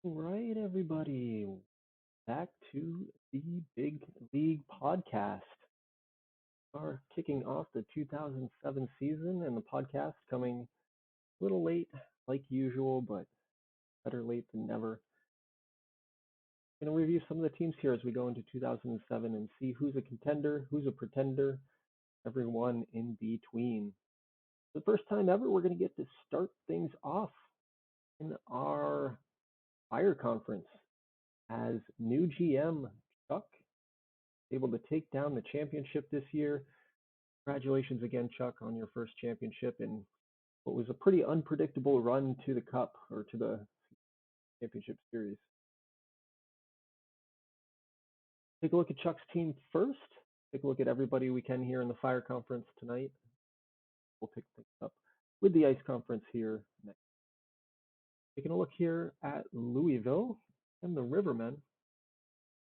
All right, everybody, back to the Big League podcast. Are kicking off the 2007 season, and the podcast coming a little late, like usual, but better late than never. Going to review some of the teams here as we go into 2007 and see who's a contender, who's a pretender, everyone in between. For the first time ever, we're going to get to start things off in our Fire Conference as new GM Chuck able to take down the championship this year. Congratulations again, Chuck, on your first championship in what was a pretty unpredictable run to the Cup or to the championship series. Take a look at Chuck's team first. Take a look at everybody we can here in the Fire Conference tonight. We'll pick things up with the Ice Conference here next. Taking a look here at Louisville and the Rivermen.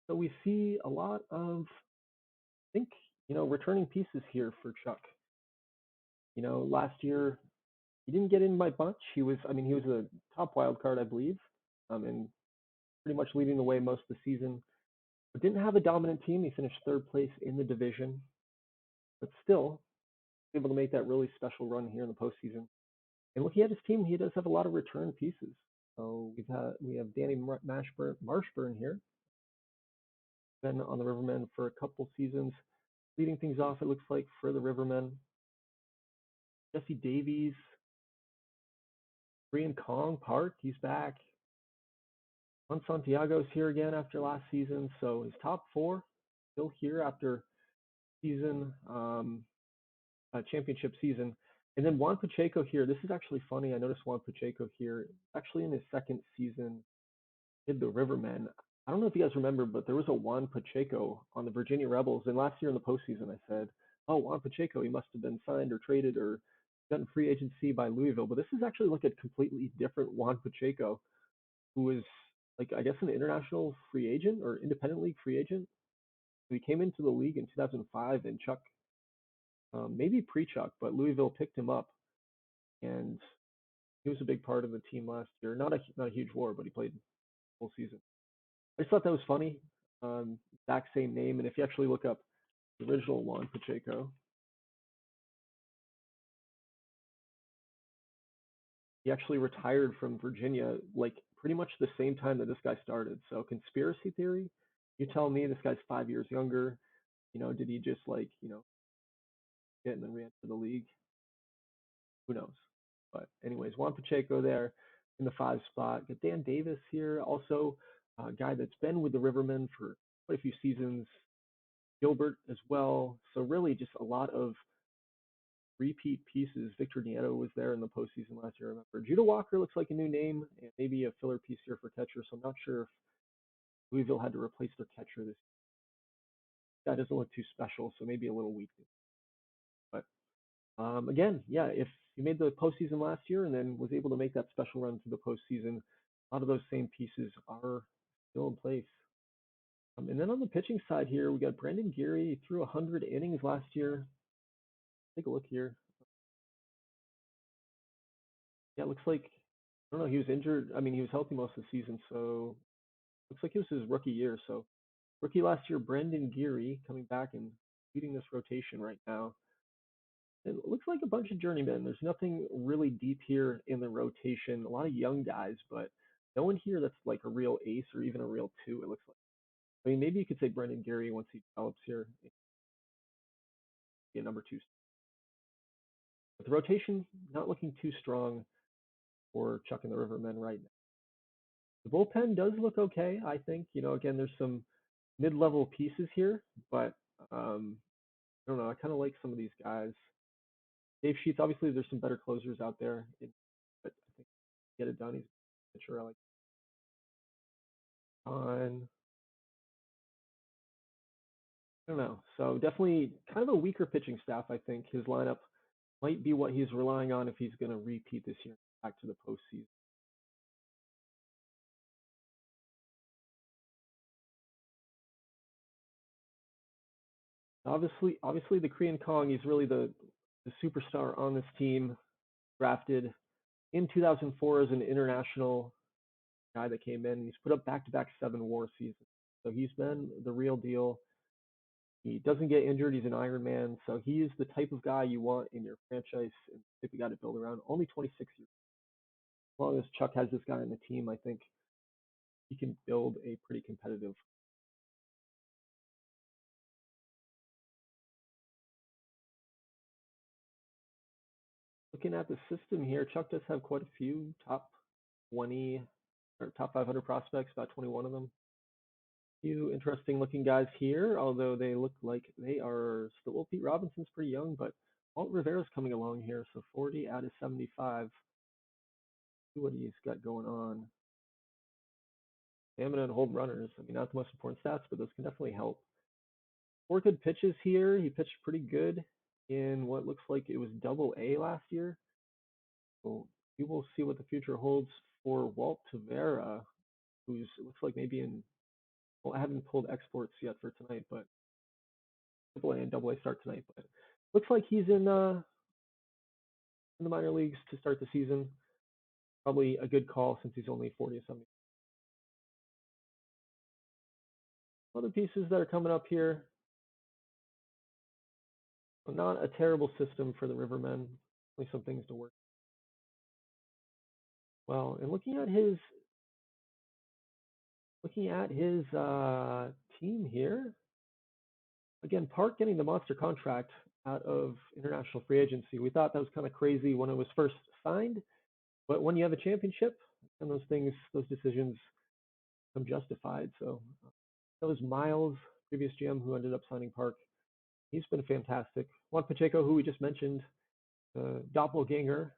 So we see a lot of, I think, returning pieces here for Chuck. Last year he didn't get in by much. He was a top wild card, I believe, and pretty much leading the way most of the season. But didn't have a dominant team. He finished third place in the division, but still able to make that really special run here in the postseason. And looking at his team, he does have a lot of return pieces. So we have Danny Marshburn here, been on the Rivermen for a couple seasons, leading things off. It looks like for the Rivermen. Jesse Davies, Brian Kong Park, he's back. Juan Santiago's here again after last season, so his top four still here after season, championship season. And then Juan Pacheco here. This is actually funny. I noticed Juan Pacheco here, actually in his second season, did the Rivermen. I don't know if you guys remember, but there was a Juan Pacheco on the Virginia Rebels. And last year in the postseason, I said, oh, Juan Pacheco, he must have been signed or traded or gotten free agency by Louisville. But this is actually like a completely different Juan Pacheco, who was I guess an international free agent or independent league free agent. He came into the league in 2005, and Chuck, maybe pre-Chuck, but Louisville picked him up, and he was a big part of the team last year. Not a huge war, but he played the whole season. I just thought that was funny. Exact same name, and if you actually look up the original Juan Pacheco, he actually retired from Virginia like pretty much the same time that this guy started. So conspiracy theory, you tell me this guy's 5 years younger. Did he just get and then re-enter the league? Who knows? But anyways, Juan Pacheco there in the 5 spot. Got Dan Davis here, also a guy that's been with the Rivermen for quite a few seasons. Gilbert as well. So really just a lot of repeat pieces. Victor Nieto was there in the postseason last year, I remember. Judah Walker looks like a new name, and maybe a filler piece here for catcher. So I'm not sure if Louisville had to replace their catcher this year. That doesn't look too special, so maybe a little weak. But again, yeah, if you made the postseason last year and then was able to make that special run to the postseason, a lot of those same pieces are still in place. And then on the pitching side here, we got Brandon Geary. He threw 100 innings last year. Take a look here. Yeah, it looks like, I don't know, he was injured. I mean, he was healthy most of the season, so looks like it was his rookie year. So rookie last year, Brandon Geary coming back and leading this rotation right now. It looks like a bunch of journeymen. There's nothing really deep here in the rotation. A lot of young guys, but no one here that's like a real ace or even a real two, it looks like. I mean, maybe you could say Brandon Geary once he develops here, be a number two. But the rotation not looking too strong for Chuck and the Rivermen right now. The bullpen does look okay, I think. Again, there's some mid-level pieces here, but I don't know. I kind of like some of these guys. Dave Sheets, obviously, there's some better closers out there, but I think get it done. He's a pitcher I like. On, I don't know. So definitely kind of a weaker pitching staff. I think his lineup might be what he's relying on if he's going to repeat this year back to the postseason. Obviously, the Korean Kong. He's really the superstar on this team. Drafted in 2004 as an international, guy that came in. He's put up back-to-back 7 WAR seasons, so he's been the real deal. He doesn't get injured. He's an Iron Man, so he is the type of guy you want in your franchise and the type of guy to build around. Only 26 years. As long as Chuck has this guy on the team, I think he can build a pretty competitive. Looking at the system here, Chuck does have quite a few top 20 or top 500 prospects, about 21 of them. Few interesting looking guys here, although they look like they are still. Well, Pete Robinson's pretty young, but Walt Rivera's coming along here, so 40 out of 75. See what he's got going on. Stamina and hold runners. I mean, not the most important stats, but those can definitely help. 4 good pitches here. He pitched pretty good in what looks like it was Double-A last year. So we will see what the future holds for Walt Rivera, who's looks like maybe in. Well, I haven't pulled exports yet for tonight, but Double-A and Double-A start tonight. But looks like he's in the minor leagues to start the season. Probably a good call since he's only 40 or something. Other pieces that are coming up here. Not a terrible system for the Rivermen. Only some things to work. Well, and looking at his team here, again, Park getting the monster contract out of international free agency. We thought that was kind of crazy when it was first signed, but when you have a championship, and those decisions become justified. So that was Miles, previous GM, who ended up signing Park. He's been fantastic. Juan Pacheco, who we just mentioned, doppelganger.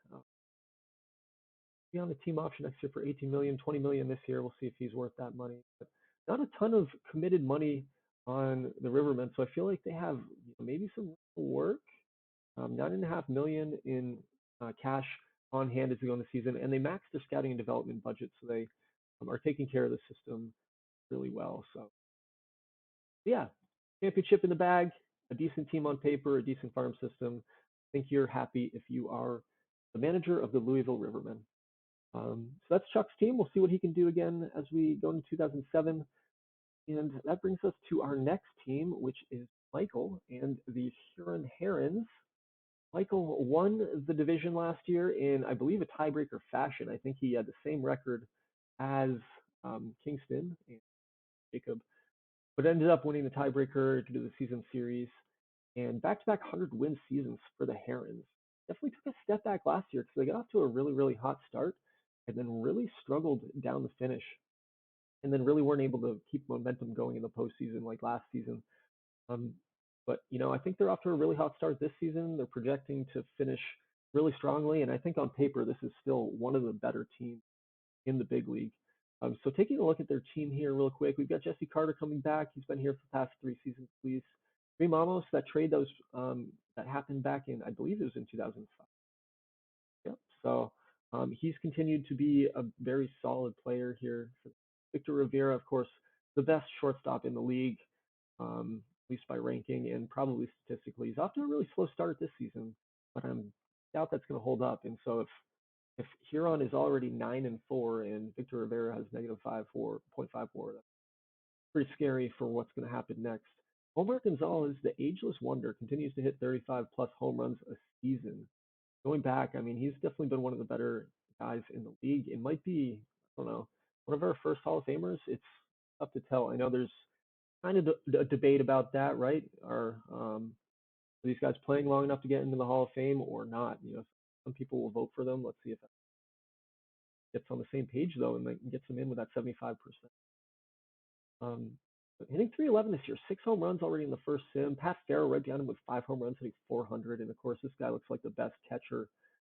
Be on the team option next year for 18 million, 20 million this year. We'll see if he's worth that money. But not a ton of committed money on the Rivermen, so I feel like they have maybe some work. 9.5 million in cash on hand as they go in the season, and they maxed their scouting and development budget, so they are taking care of the system really well. So yeah, championship in the bag, a decent team on paper, a decent farm system. I think you're happy if you are the manager of the Louisville Rivermen. So that's Chuck's team. We'll see what he can do again as we go into 2007. And that brings us to our next team, which is Michael and the Huron Herons. Michael won the division last year in, I believe, a tiebreaker fashion. I think he had the same record as Kingston and Jacob, but ended up winning the tiebreaker due to the season series and back-to-back 100-win seasons for the Herons. Definitely took a step back last year because they got off to a really, really hot start and then really struggled down the finish and then really weren't able to keep momentum going in the postseason like last season. But, I think they're off to a really hot start this season. They're projecting to finish really strongly, and I think on paper this is still one of the better teams in the big league. So taking a look at their team here real quick, we've got Jesse Carter coming back. He's been here for the past 3 seasons, please. Reem Amos, that trade that was that happened back in, I believe it was in 2005. Yep. So he's continued to be a very solid player here. Victor Rivera, of course, the best shortstop in the league, at least by ranking and probably statistically. He's off to a really slow start this season, but I doubt that's going to hold up. And so if Huron is already 9-4 and Victor Rivera has -0.54, that's pretty scary for what's going to happen next. Omar Gonzalez, the ageless wonder, continues to hit 35 plus home runs a season. Going back, I mean, he's definitely been one of the better guys in the league. It might be, I don't know, one of our first Hall of Famers. It's tough to tell. I know there's kind of a debate about that, right? Are these guys playing long enough to get into the Hall of Fame or not? Some people will vote for them. Let's see if that gets on the same page though, and gets them in with that 75%. Hitting 311 this year, 6 home runs already in the first sim. Pat Farrow right behind him with 5 home runs, hitting 400. And of course, this guy looks like the best catcher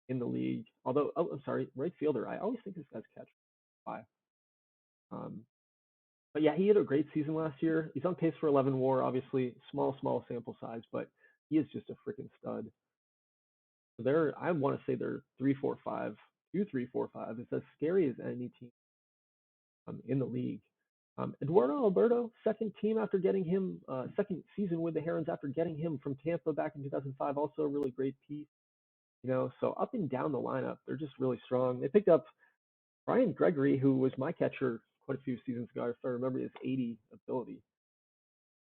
in the league. Although, I'm sorry, right fielder. I always think this guy's catcher. 5. But yeah, he had a great season last year. He's on pace for 11 WAR. Obviously, small sample size, but he is just a freaking stud. So I want to say they're 3-4-5, 2-3-4-5. It's as scary as any team in the league. Eduardo Alberto, second season with the Herons after getting him from Tampa back in 2005. Also a really great piece. So up and down the lineup, they're just really strong. They picked up Brian Gregory, who was my catcher quite a few seasons ago, if I remember his 80 ability.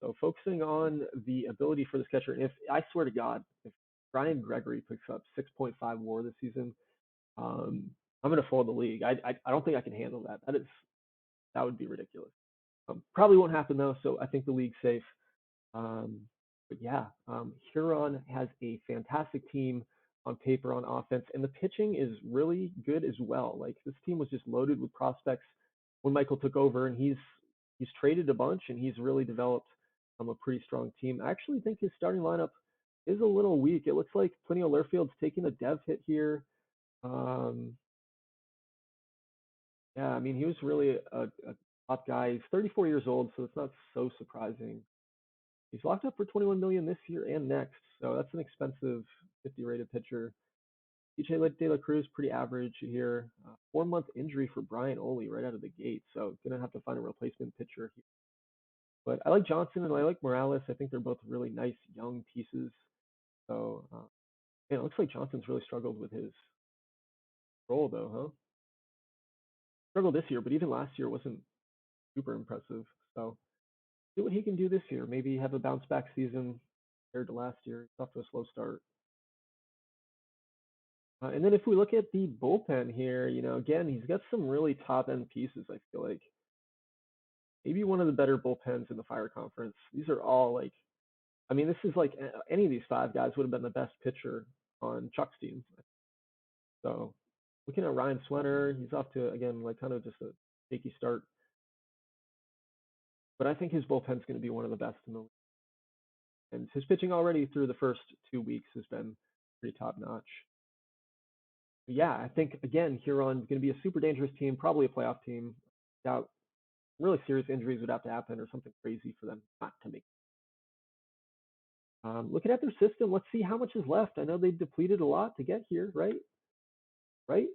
So focusing on the ability for this catcher, and if I swear to God, if Brian Gregory picks up 6.5 WAR this season, I'm going to fold the league. I don't think I can handle that. That would be ridiculous. Probably won't happen though, so I think the league's safe. Um, but yeah, Huron has a fantastic team on paper on offense, and the pitching is really good as well. Like this team was just loaded with prospects when Michael took over, and he's traded a bunch, and he's really developed a pretty strong team. I actually think his starting lineup is a little weak. It looks like Plinio Lerfield's taking a dev hit here. Um, yeah, I mean he was really a top guy. He's 34 years old, so it's not so surprising. He's locked up for 21 million this year and next, so that's an expensive 50 rated pitcher. DJ De La Cruz pretty average here. 4 month injury for Brian Oli right out of the gate, so gonna have to find a replacement pitcher here. But I like Johnson and I like Morales. I think they're both really nice young pieces. So it looks like Johnson's really struggled with his role though, huh? Struggled this year, but even last year wasn't super impressive. So see what he can do this year. Maybe have a bounce back season compared to last year. It's off to a slow start. And then if we look at the bullpen here, again, he's got some really top end pieces. I feel like maybe one of the better bullpens in the Fire Conference. These are all like, I mean, this is like any of these five guys would have been the best pitcher on Chuck's team. So looking at Ryan Sweater, he's off to again like kind of just a shaky start, but I think his bullpen's going to be one of the best in the league. And his pitching already through the first 2 weeks has been pretty top notch. Yeah, I think again Huron's going to be a super dangerous team, probably a playoff team. Without really serious injuries would have to happen or something crazy for them not to make. Looking at their system, let's see how much is left. I know they depleted a lot to get here, right? Right?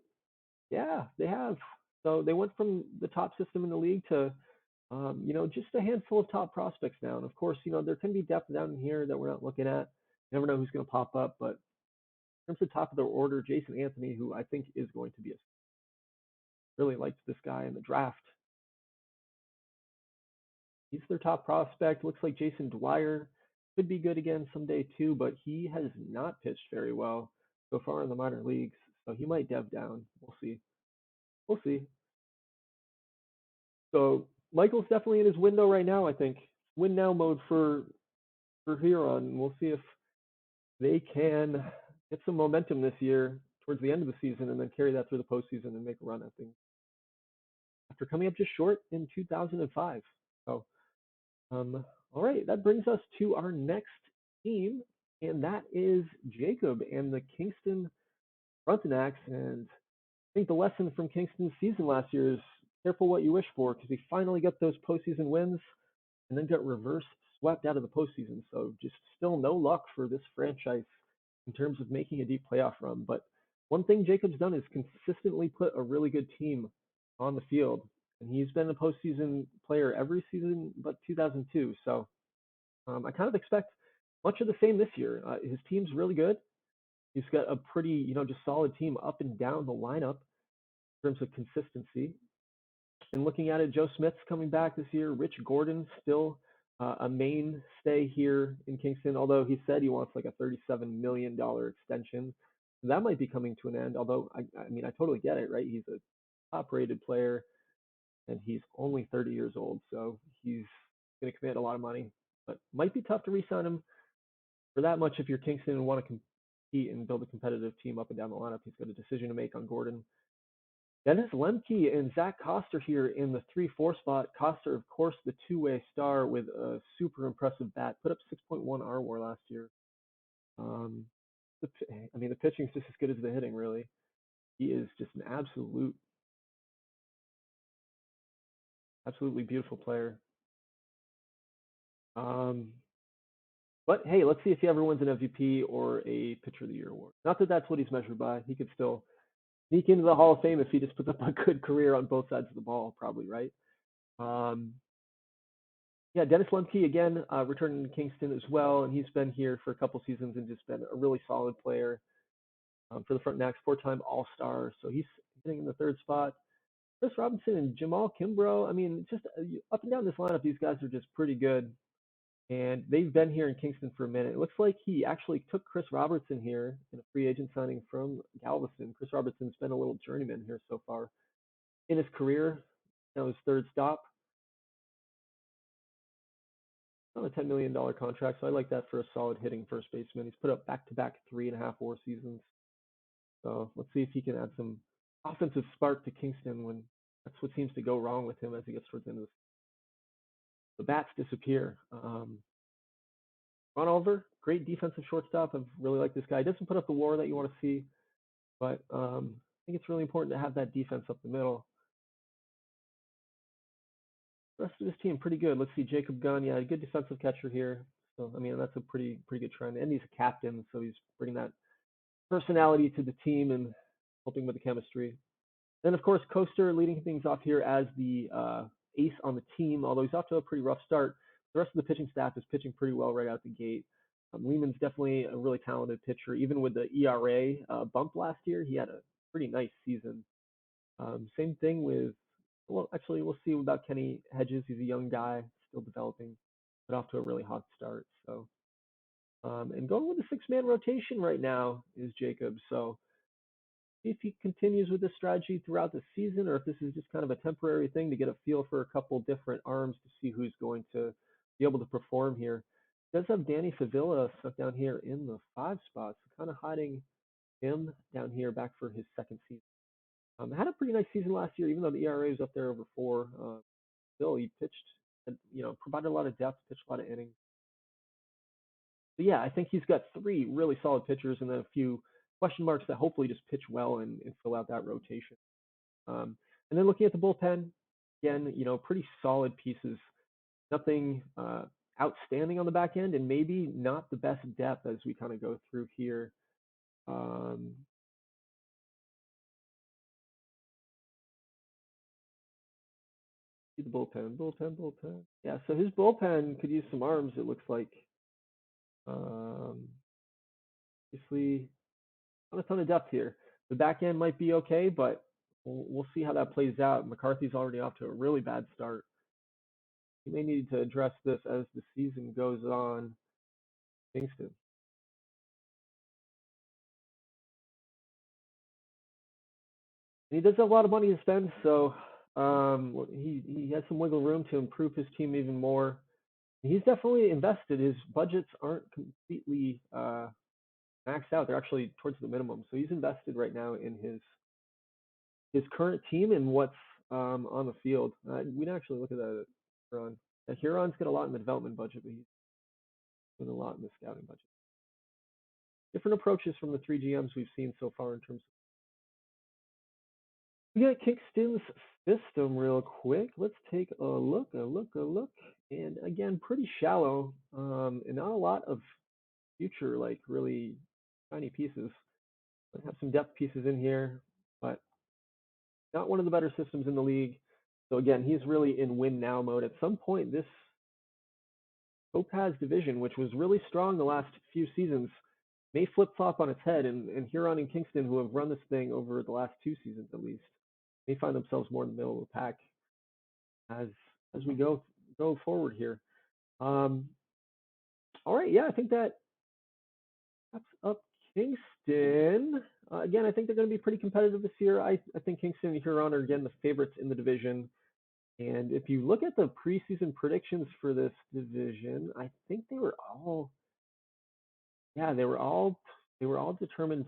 Yeah, they have. So they went from the top system in the league to, just a handful of top prospects now. And of course, there can be depth down here that we're not looking at. You never know who's going to pop up. But in terms of top of their order, Jason Anthony, who I think is going to be really liked this guy in the draft. He's their top prospect. Looks like Jason Dwyer could be good again someday too, but he has not pitched very well so far in the minor leagues. So he might dev down. We'll see. We'll see. So Michael's definitely in his window right now, I think. Win now mode for Huron. We'll see if they can get some momentum this year towards the end of the season and then carry that through the postseason and make a run at things after coming up just short in 2005. So all right, that brings us to our next team, and that is Jacob and the Kingston Frontenacs. And I think the lesson from Kingston's season last year is careful what you wish for, because he finally got those postseason wins and then got reverse swept out of the postseason. So just still no luck for this franchise in terms of making a deep playoff run. But one thing Jacob's done is consistently put a really good team on the field. And he's been a postseason player every season but 2002. So I kind of expect much of the same this year. His team's really good. He's got a pretty, just solid team up and down the lineup in terms of consistency. And looking at it, Joe Smith's coming back this year. Rich Gordon still a mainstay here in Kingston, although he said he wants like a $37 million extension. That might be coming to an end, although, I mean, I totally get it, right? He's a top-rated player, and he's only 30 years old, so he's going to command a lot of money. But might be tough to re-sign him for that much if you're Kingston and want to compete and build a competitive team up and down the lineup. He's got a decision to make on Gordon. Dennis Lemke and Zach Coster here in the 3-4 spot. Coster, of course, the two-way star with a super impressive bat. Put up 6.1 R-WAR last year. The pitching's just as good as the hitting, really. He is just an absolutely beautiful player. But hey, let's see if he ever wins an MVP or a Pitcher of the Year award. Not that that's what he's measured by. He could still sneak into the Hall of Fame if he just puts up a good career on both sides of the ball, probably, right? Yeah, Dennis Lemke again returning to Kingston as well, and he's been here for a couple seasons and just been a really solid player for the Frontenacs, 4-time All-Star. So he's hitting in the 3rd spot. Chris Robinson and Jamal Kimbrough. I mean, just up and down this lineup, these guys are just pretty good. And they've been here in Kingston for a minute. It looks like he actually took Chris Robertson here in a free agent signing from Galveston. Chris Robertson's been a little journeyman here so far in his career. Now his third stop on a $10 million contract, so I like that for a solid hitting first baseman. He's put up back-to-back 3.5 WAR seasons. So let's see if he can add some offensive spark to Kingston when that's what seems to go wrong with him as he gets towards the end of the bats disappear. Ron Oliver, great defensive shortstop. I've really liked this guy. He doesn't put up the WAR that you want to see, but I think it's really important to have that defense up the middle. The rest of this team pretty good. Let's see, Jacob Gunn, yeah, a good defensive catcher here. So I mean that's a pretty good trend. And he's a captain, so he's bringing that personality to the team and helping with the chemistry. Then of course Coaster leading things off here as the ace on the team, although he's off to a pretty rough start. The rest of the pitching staff is pitching pretty well right out the gate. Lehman's definitely a really talented pitcher. Even with the ERA bump last year, he had a pretty nice season. Same thing with, well, actually, we'll see about Kenny Hedges. He's a young guy, still developing, but off to a really hot start. So, and going with the six-man rotation right now is Jacob. So, see if he continues with this strategy throughout the season, or if this is just kind of a temporary thing to get a feel for a couple different arms to see who's going to be able to perform here. He does have Danny Favilla stuck down here in the 5 spot, so kind of hiding him down here back for his second season. Had a pretty nice season last year, even though the ERA was up there over 4. Still, he pitched, and, provided a lot of depth, pitched a lot of innings. So yeah, I think he's got 3 really solid pitchers, and then a few question marks that hopefully just pitch well and fill out that rotation. And then looking at the bullpen, again, pretty solid pieces. Nothing outstanding on the back end, and maybe not the best depth as we kind of go through here. See the bullpen. Yeah, so his bullpen could use some arms, it looks like. Obviously, not a ton of depth here. The back end might be okay, but we'll see how that plays out. McCarthy's already off to a really bad start. He may need to address this as the season goes on. Kingston. And he does have a lot of money to spend, so he has some wiggle room to improve his team even more. He's definitely invested. His budgets aren't completely maxed out. They're actually towards the minimum. So he's invested right now in his current team and what's on the field. We didn't actually look at that at Huron. Huron's got a lot in the development budget, but he's doing a lot in the scouting budget. Different approaches from the 3 GMs we've seen so far in terms of. We got Kingston's system real quick. Let's take a look. And again, pretty shallow, and not a lot of future, like really tiny pieces. I have some depth pieces in here, but not one of the better systems in the league. So again, he's really in win now mode. At some point, this Topaz division, which was really strong the last few seasons, may flip-flop on its head, and Huron and Kingston, who have run this thing over the last 2 seasons at least, may find themselves more in the middle of the pack as we go forward here. All right, yeah, I think that wraps up Kingston. Again, I think they're going to be pretty competitive this year. I think Kingston and Huron are, again, the favorites in the division. And if you look at the preseason predictions for this division, I think they were all determined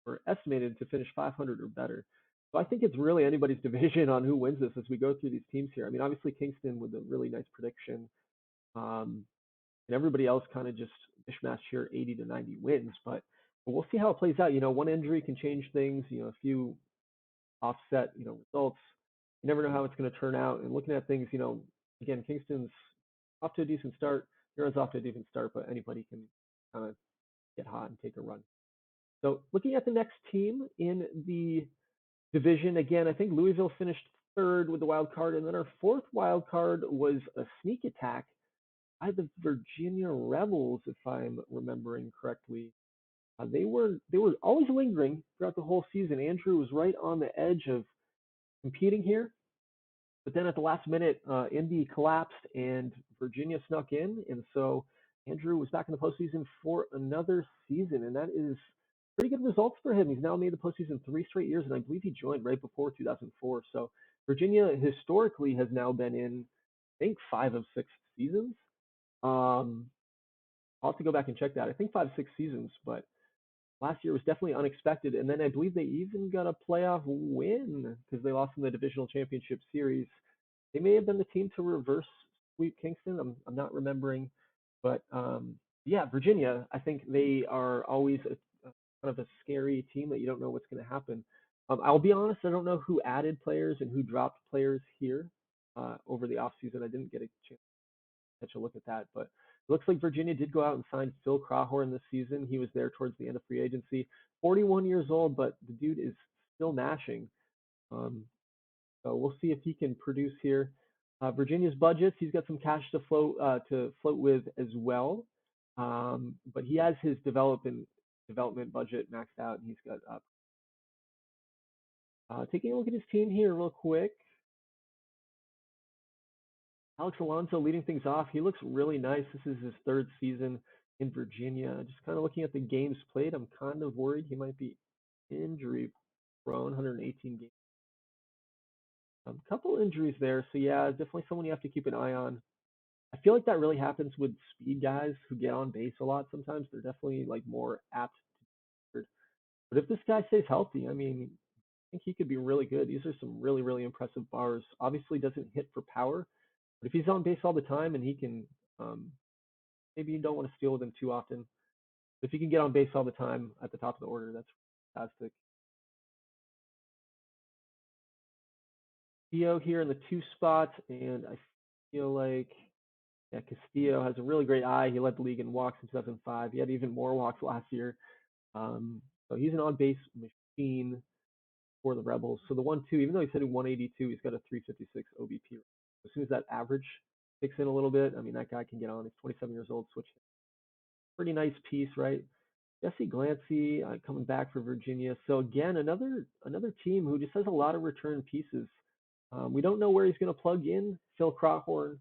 or estimated to finish 500 or better. So I think it's really anybody's division on who wins this as we go through these teams here. I mean, obviously Kingston with a really nice prediction, and everybody else kind of just mishmash here, 80 to 90 wins. But we'll see how it plays out. One injury can change things. A few offset, results. You never know how it's going to turn out. And looking at things, again, Kingston's off to a decent start. Huron's off to a decent start, but anybody can kind of get hot and take a run. So looking at the next team in the division, again, I think Louisville finished 3rd with the wild card, and then our 4th wild card was a sneak attack by the Virginia Rebels, if I'm remembering correctly. They were always lingering throughout the whole season. Andrew was right on the edge of competing here. But then at the last minute, Indy collapsed and Virginia snuck in, and so Andrew was back in the postseason for another season, and that is pretty good results for him. He's now made the postseason 3 straight years, and I believe he joined right before 2004. So Virginia historically has now been in, I think, 5 of 6 seasons. I'll have to go back and check that. I think 5, 6 seasons, but last year was definitely unexpected. And then I believe they even got a playoff win because they lost in the divisional championship series. They may have been the team to reverse sweep Kingston. I'm not remembering, but yeah, Virginia. I think they are always a kind of a scary team that you don't know what's going to happen. I'll be honest, I don't know who added players and who dropped players here over the offseason. I didn't get a chance to catch a look at that, but it looks like Virginia did go out and sign Phil Crawhorn this season. He was there towards the end of free agency. 41 years old, but the dude is still mashing. Um, so we'll see if he can produce here. Virginia's budgets, he's got some cash to float with as well. But he has his development budget maxed out, and he's got taking a look at his team here real quick. Alex Alonso leading things off. He looks really nice. This is his 3rd season in Virginia. Just kind of looking at the games played, I'm kind of worried he might be injury prone. 118 games. A couple injuries there, so yeah, definitely someone you have to keep an eye on. I feel like that really happens with speed guys who get on base a lot sometimes. They're definitely like more apt to. But if this guy stays healthy, I mean, I think he could be really good. These are some really, really impressive bars. Obviously doesn't hit for power, but if he's on base all the time and he can, um, maybe you don't want to steal with him too often. If he can get on base all the time at the top of the order, that's fantastic. Castillo here in the 2 spot, and I feel like yeah, Castillo has a really great eye. He led the league in walks in 2005. He had even more walks last year. So he's an on-base machine for the Rebels. So the 1-2, even though he's hitting 182, he's got a 356 OBP. As soon as that average kicks in a little bit, I mean, that guy can get on. He's 27 years old, switch. Pretty nice piece, right? Jesse Glancy coming back for Virginia. So again, another team who just has a lot of return pieces. We don't know where he's going to plug in Phil Crawhorn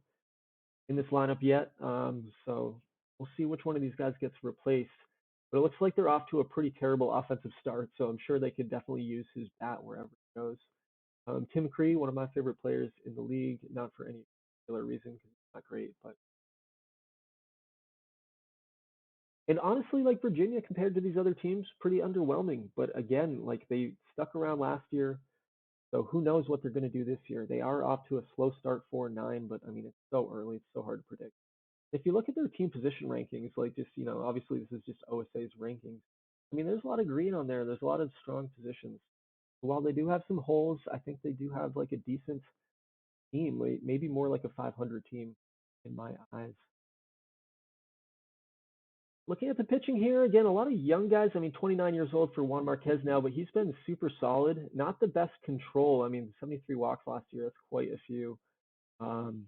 in this lineup yet. So we'll see which one of these guys gets replaced. But it looks like they're off to a pretty terrible offensive start, so I'm sure they could definitely use his bat wherever he goes. Tim Cree, one of my favorite players in the league, not for any particular reason because he's not great, but and honestly, like Virginia compared to these other teams, pretty underwhelming. But again, like they stuck around last year, so who knows what they're going to do this year? They are off to a slow start, 4-9, but I mean it's so early, it's so hard to predict. If you look at their team position rankings, like just obviously this is just OSA's rankings. I mean, there's a lot of green on there. There's a lot of strong positions. While they do have some holes, I think they do have like a decent team, maybe more like a 500 team in my eyes. Looking at the pitching here, again, a lot of young guys. I mean, 29 years old for Juan Marquez now, but he's been super solid. Not the best control. I mean, 73 walks last year. That's quite a few. Um,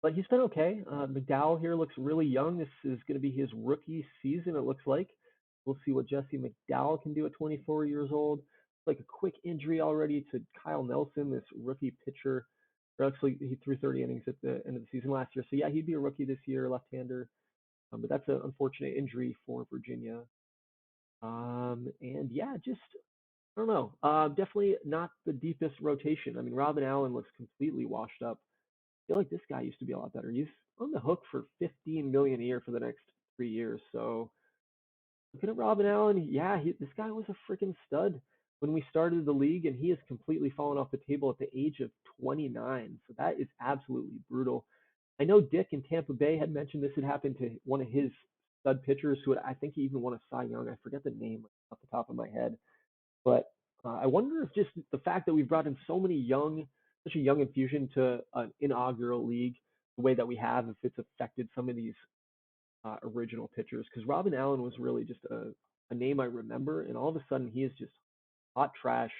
but he's been okay. McDowell here looks really young. This is going to be his rookie season, it looks like. We'll see what Jesse McDowell can do at 24 years old. Like a quick injury already to Kyle Nelson, this rookie pitcher. Or actually, he threw 30 innings at the end of the season last year. So, yeah, he'd be a rookie this year, left-hander. But that's an unfortunate injury for Virginia. And yeah, just I don't know. Definitely not the deepest rotation. I mean, Robin Allen looks completely washed up. I feel like this guy used to be a lot better. He's on the hook for 15 million a year for the next 3 years. So looking at Robin Allen, yeah, this guy was a freaking stud when we started the league, and he has completely fallen off the table at the age of 29. So that is absolutely brutal. I know Dick in Tampa Bay had mentioned this had happened to one of his stud pitchers who I think he even won a Cy Young. I forget the name off the top of my head, but I wonder if just the fact that we've brought in such a young infusion to an inaugural league, the way that we have, if it's affected some of these original pitchers. Because Robin Allen was really just a name I remember, and all of a sudden he is just hot trash.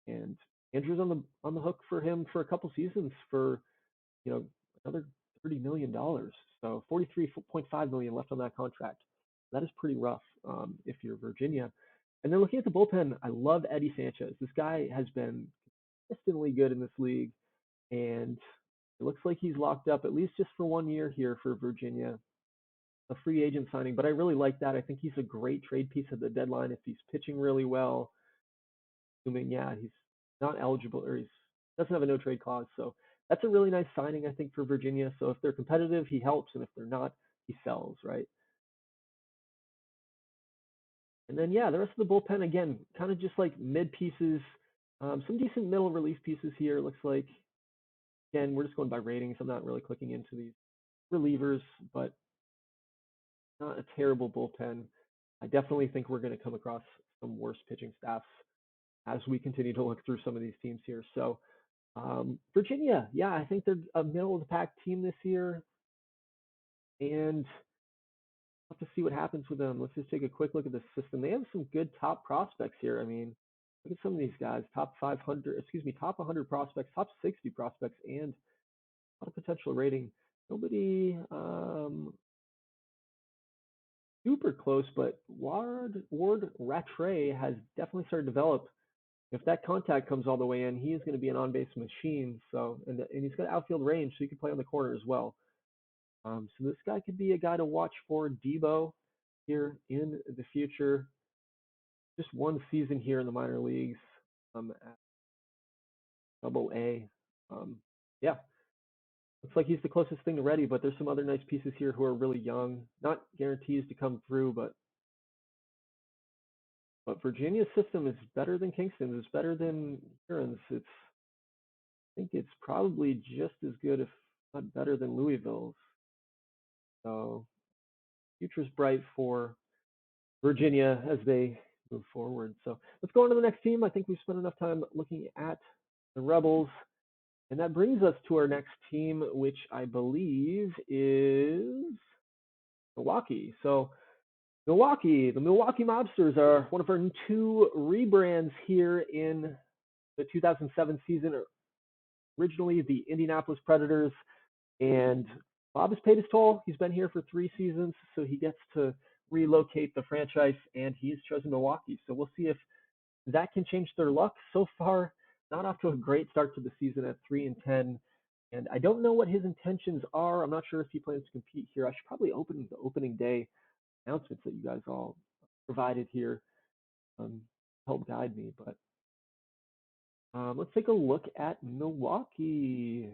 And Andrew's on the hook for him for a couple seasons for you know another $30 million. So 43.5 million left on that contract. That is pretty rough if you're Virginia. And then looking at the bullpen, I love Eddie Sanchez. This guy has been consistently good in this league, and it looks like he's locked up at least just for 1 year here for Virginia, a free agent signing. But I really like that. I think he's a great trade piece at the deadline if he's pitching really well. Assuming, yeah, he's not eligible or he doesn't have a no trade clause. So that's a really nice signing, I think, for Virginia. So if they're competitive, he helps, and if they're not, he sells, right? And then yeah, the rest of the bullpen again, kind of just like mid pieces, some decent middle relief pieces here. Looks like again we're just going by ratings. I'm not really clicking into these relievers, but not a terrible bullpen. I definitely think we're going to come across some worse pitching staffs as we continue to look through some of these teams here. So Virginia, yeah, I think they're a middle of the pack team this year, and we'll have to see what happens with them. Let's just take a quick look at the system. They have some good top prospects here. I mean, look at some of these guys: top 500, excuse me, top 100 prospects, top 60 prospects, and a lot of potential rating. Nobody super close, but Ward Rattray has definitely started to develop. If that contact comes all the way in, he is going to be an on-base machine. So, and he's got outfield range, so he can play on the corner as well. So this guy could be a guy to watch for. Debo here in the future. Just one season here in the minor leagues at Double A. Yeah, looks like he's the closest thing to ready, but there's some other nice pieces here who are really young. Not guarantees to come through, but Virginia's system is better than Kingston's. It's better than Huron's. I think it's probably just as good, if not better, than Louisville's. So future's bright for Virginia as they move forward. So let's go on to the next team. I think we've spent enough time looking at the Rebels. And that brings us to our next team, which I believe is Milwaukee. So Milwaukee, the Milwaukee Mobsters are one of our two rebrands here in the 2007 season. Originally the Indianapolis Predators, and Bob has paid his toll. He's been here for 3 seasons, so he gets to relocate the franchise, and he's chosen Milwaukee. So we'll see if that can change their luck. So far, not off to a great start to the season at 3-10, and I don't know what his intentions are. I'm not sure if he plans to compete here. I should probably open the opening day announcements that you guys all provided here help guide me. But let's take a look at Milwaukee.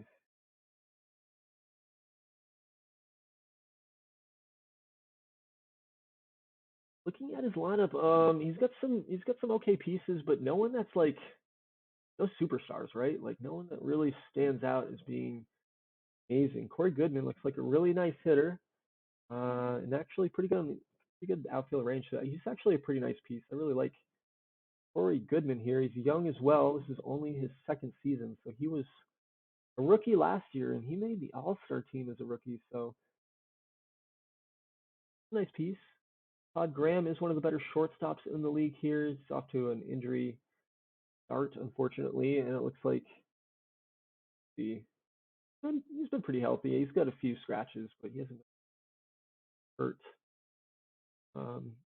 Looking at his lineup, he's got some okay pieces, but no one that's like no superstars, right? Like no one that really stands out as being amazing. Corey Goodman looks like a really nice hitter, and actually pretty good outfield range. So he's actually a pretty nice piece. I really like Corey Goodman here. He's young as well. This is only his second season, so he was a rookie last year, and he made the All-Star team as a rookie. So nice piece. Todd Graham is one of the better shortstops in the league here. He's off to an injury start, unfortunately, and it looks like he's been pretty healthy. He's got a few scratches, but he hasn't been hurt.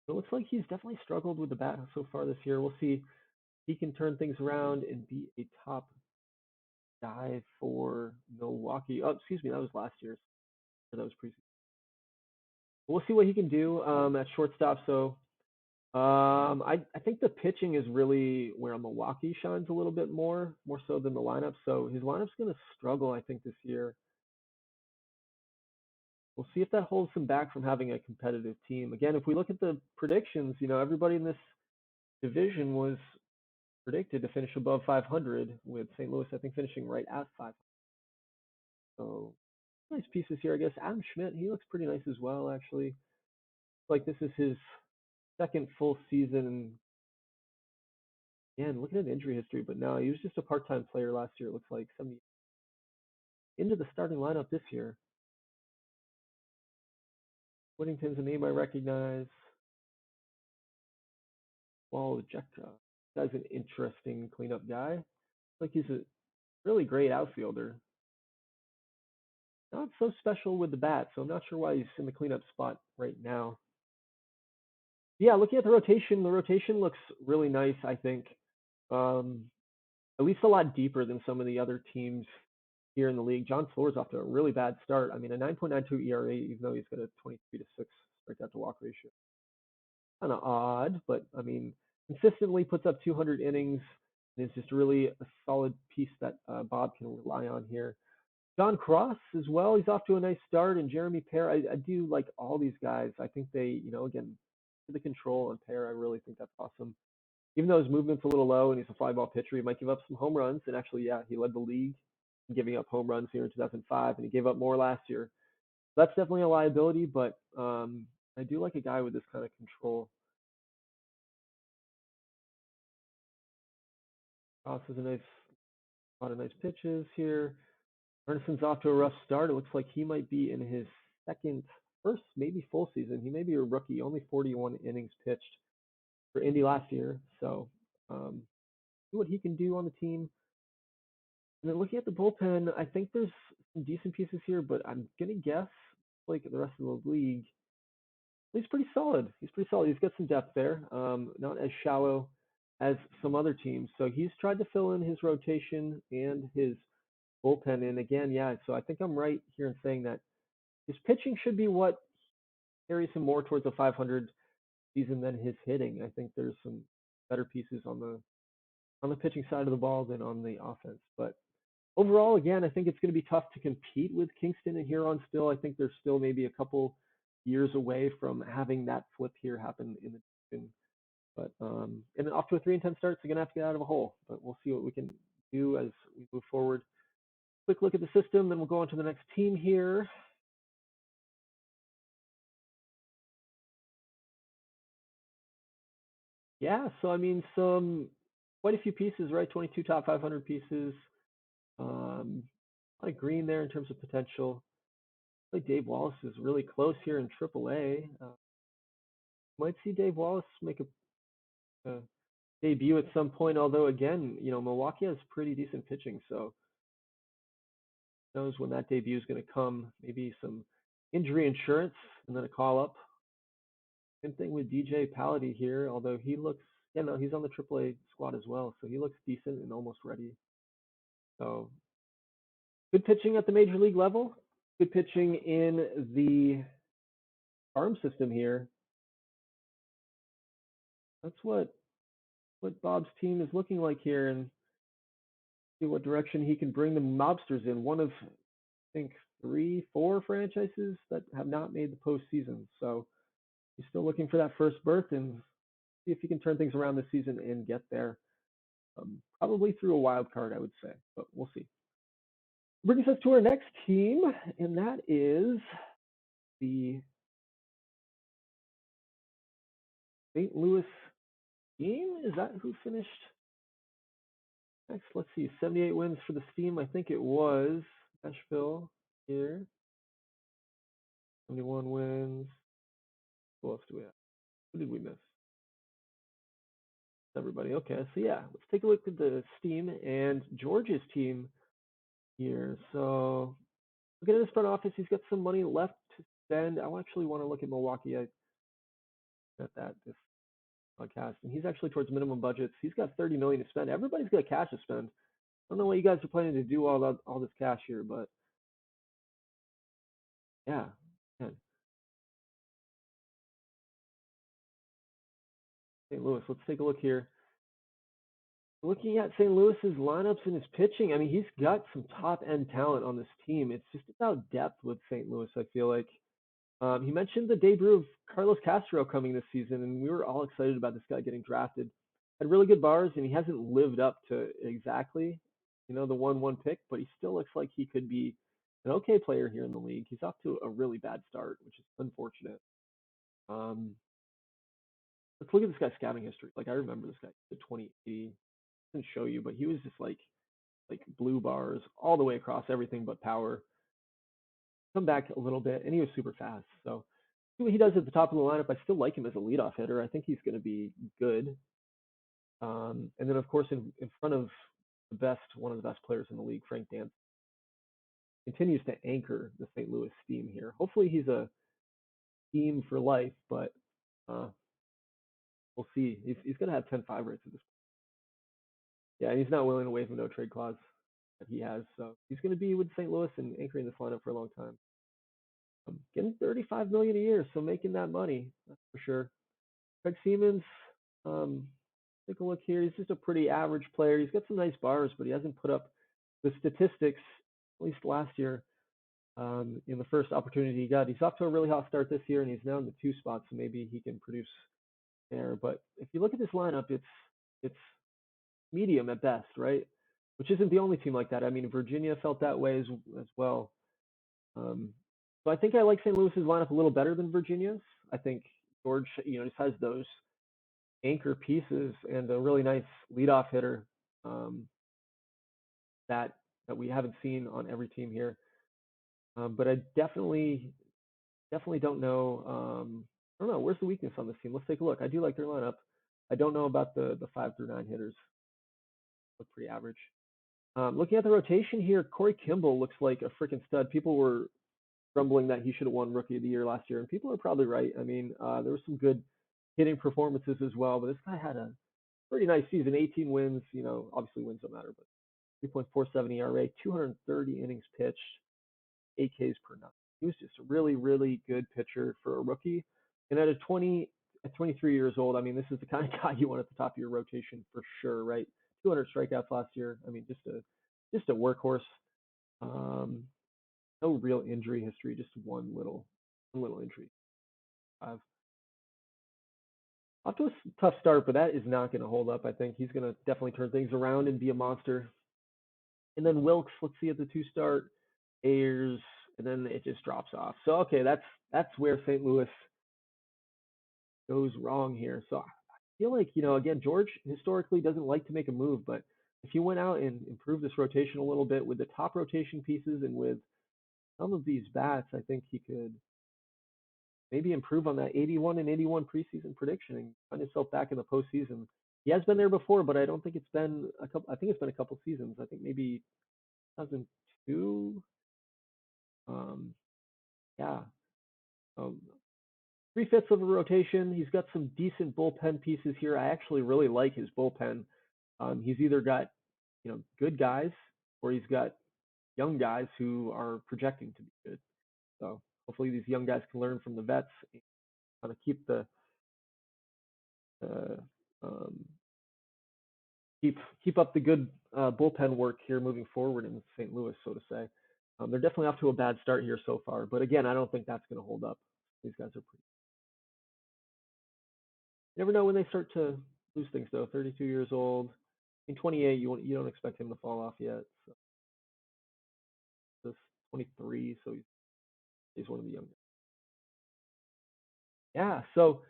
It looks like he's definitely struggled with the bat so far this year. We'll see if he can turn things around and be a top guy for Milwaukee. Oh, excuse me, that was last year's. That was preseason. We'll see what he can do at shortstop. So I think the pitching is really where Milwaukee shines a little bit more so than the lineup. So his lineup's going to struggle, I think, this year. We'll see if that holds him back from having a competitive team. Again, if we look at the predictions, everybody in this division was predicted to finish above 500, with St. Louis, I think, finishing right at 500. So nice pieces here, I guess. Adam Schmidt, he looks pretty nice as well, actually. Like this is his second full season. Again, looking at injury history, but no, he was just a part-time player last year. It looks like 70 into the starting lineup this year. Whittington's a name I recognize. Paul Jekka. Guy's an interesting cleanup guy. Like he's a really great outfielder. Not so special with the bat, so I'm not sure why he's in the cleanup spot right now. Yeah, looking at the rotation looks really nice, I think. at least a lot deeper than some of the other teams here in the league. John Floor's off to a really bad start. I mean, a 9.92 ERA, even though he's got a 23-6 strikeout to walk ratio. Kind of odd, but I mean, consistently puts up 200 innings and is just really a solid piece that Bob can rely on here. John Cross as well. He's off to a nice start, and Jeremy Pear. I do like all these guys. I think they, again, the control on Pear, I really think that's awesome. Even though his movement's a little low and he's a fly ball pitcher, he might give up some home runs. And actually, yeah, he led the league in giving up home runs here in 2005, and he gave up more last year. That's definitely a liability, but I do like a guy with this kind of control. Cross is a lot of nice pitches here. Arneson's off to a rough start. It looks like he might be in his first, maybe full season. He may be a rookie, only 41 innings pitched for Indy last year. So, see what he can do on the team. And then looking at the bullpen, I think there's some decent pieces here, but I'm gonna guess like the rest of the league, he's pretty solid. He's pretty solid. He's got some depth there. Not as shallow as some other teams. So he's tried to fill in his rotation and his bullpen. And again, yeah. So I think I'm right here in saying that his pitching should be what carries him more towards a 500 season than his hitting. I think there's some better pieces on the pitching side of the ball than on the offense. But overall, again, I think it's going to be tough to compete with Kingston and Huron still. I think they're still maybe a couple years away from having that flip here happen in the division. But and off to a 3-10 start, so they're gonna have to get out of a hole. But we'll see what we can do as we move forward. Quick look at the system, then we'll go on to the next team here. Yeah, so I mean, quite a few pieces, right? 22 top 500 pieces. A lot of green there in terms of potential. Like Dave Wallace is really close here in AAA. Might see Dave Wallace make a debut at some point. Although again, Milwaukee has pretty decent pitching, so who knows when that debut is going to come. Maybe some injury insurance and then a call up. Same thing with DJ Paladie here, although he looks, yeah, no, he's on the AAA squad as well, so he looks decent and almost ready. So good pitching at the major league level. Good pitching in the farm system here. That's what Bob's team is looking like here, and see what direction he can bring the Mobsters in. One of, I think, 3, 4 franchises that have not made the postseason. So he's still looking for that first berth and see if he can turn things around this season and get there. Probably through a wild card, I would say, but we'll see. Brings us to our next team, and that is the St. Louis team. Is that who finished next? Let's see, 78 wins for the Steam. I think it was Nashville here. 71 wins. Who else do we have? Who did we miss? Everybody. Okay, so yeah, let's take a look at the Steam and George's team here. So looking at his front office, he's got some money left to spend. I actually want to look at Milwaukee. I got that this podcast, and he's actually towards minimum budgets. He's got 30 million to spend. Everybody's got cash to spend. I don't know what you guys are planning to do all this cash here, but yeah. Man. St. Louis. Let's take a look here. Looking at St. Louis's lineups and his pitching, I mean, he's got some top end talent on this team. It's just about depth with St. Louis, I feel like. He mentioned the debut of Carlos Castro coming this season, and we were all excited about this guy getting drafted. Had really good bars, and he hasn't lived up to exactly, the 1-1 pick, but he still looks like he could be an okay player here in the league. He's off to a really bad start, which is unfortunate. Let's look at this guy's scouting history. Like, I remember this guy, the 2080. Didn't show you, but he was just like blue bars all the way across everything but power. Come back a little bit, and he was super fast. So see what he does at the top of the lineup. I still like him as a leadoff hitter. I think he's going to be good. And then, of course, in front of one of the best players in the league, Frank Dance, continues to anchor the St. Louis Steam here. Hopefully he's a Steam for life, but we'll see. He's going to have 10-5 rates at this point. Yeah, and he's not willing to waive a no trade clause that he has, so he's going to be with St. Louis and anchoring this lineup for a long time. Getting 35 million a year, so making that money, that's for sure. Craig Siemens, um, take a look here. He's just a pretty average player. He's got some nice bars, but he hasn't put up the statistics, at least last year, in the first opportunity he got. He's off to a really hot start this year, and he's now in the 2 spot, so maybe he can produce there. But if you look at this lineup, it's medium at best, right? Which isn't the only team like that. I mean, Virginia felt that way as well. Um, so I think I like St. Louis's lineup a little better than Virginia's. I think George, just has those anchor pieces and a really nice leadoff hitter um, that we haven't seen on every team here. But I definitely don't know. I don't know, where's the weakness on this team. Let's take a look. I do like their lineup. I don't know about the 5 through 9 hitters. Look pretty average. Looking at the rotation here, Corey Kimball looks like a freaking stud. People were grumbling that he should have won Rookie of the Year last year, and people are probably right. I mean, there were some good hitting performances as well, but this guy had a pretty nice season. 18 wins. Obviously wins don't matter, but 3.47 ERA, 230 innings pitched, 8 Ks per nine. He was just a really, really good pitcher for a rookie. And at 23 years old, I mean, this is the kind of guy you want at the top of your rotation for sure, right? 200 strikeouts last year. I mean, just a workhorse. No real injury history, just one little injury. Off to a tough start, but that is not going to hold up. I think he's going to definitely turn things around and be a monster. And then Wilkes, let's see at the 2 start, Ayers, and then it just drops off. So okay, that's where St. Louis goes wrong here. So I feel like again, George historically doesn't like to make a move, but if he went out and improved this rotation a little bit with the top rotation pieces and with some of these bats, I think he could maybe improve on that 81 and 81 preseason prediction and find himself back in the postseason. He has been there before, but I don't think it's been a couple. I think it's been a couple seasons. I think maybe 2002. Um, yeah. Um, 3/5 of a rotation. He's got some decent bullpen pieces here. I actually really like his bullpen. He's either got good guys or he's got young guys who are projecting to be good. So hopefully these young guys can learn from the vets and kind of uh, um, keep up the good bullpen work here moving forward in St. Louis, so to say. They're definitely off to a bad start here so far, but again, I don't think that's going to hold up. These guys are pretty. You never know when they start to lose things, though. 32 years old. In 28, you don't expect him to fall off yet. So this 23, so he's one of the young guys. Yeah, so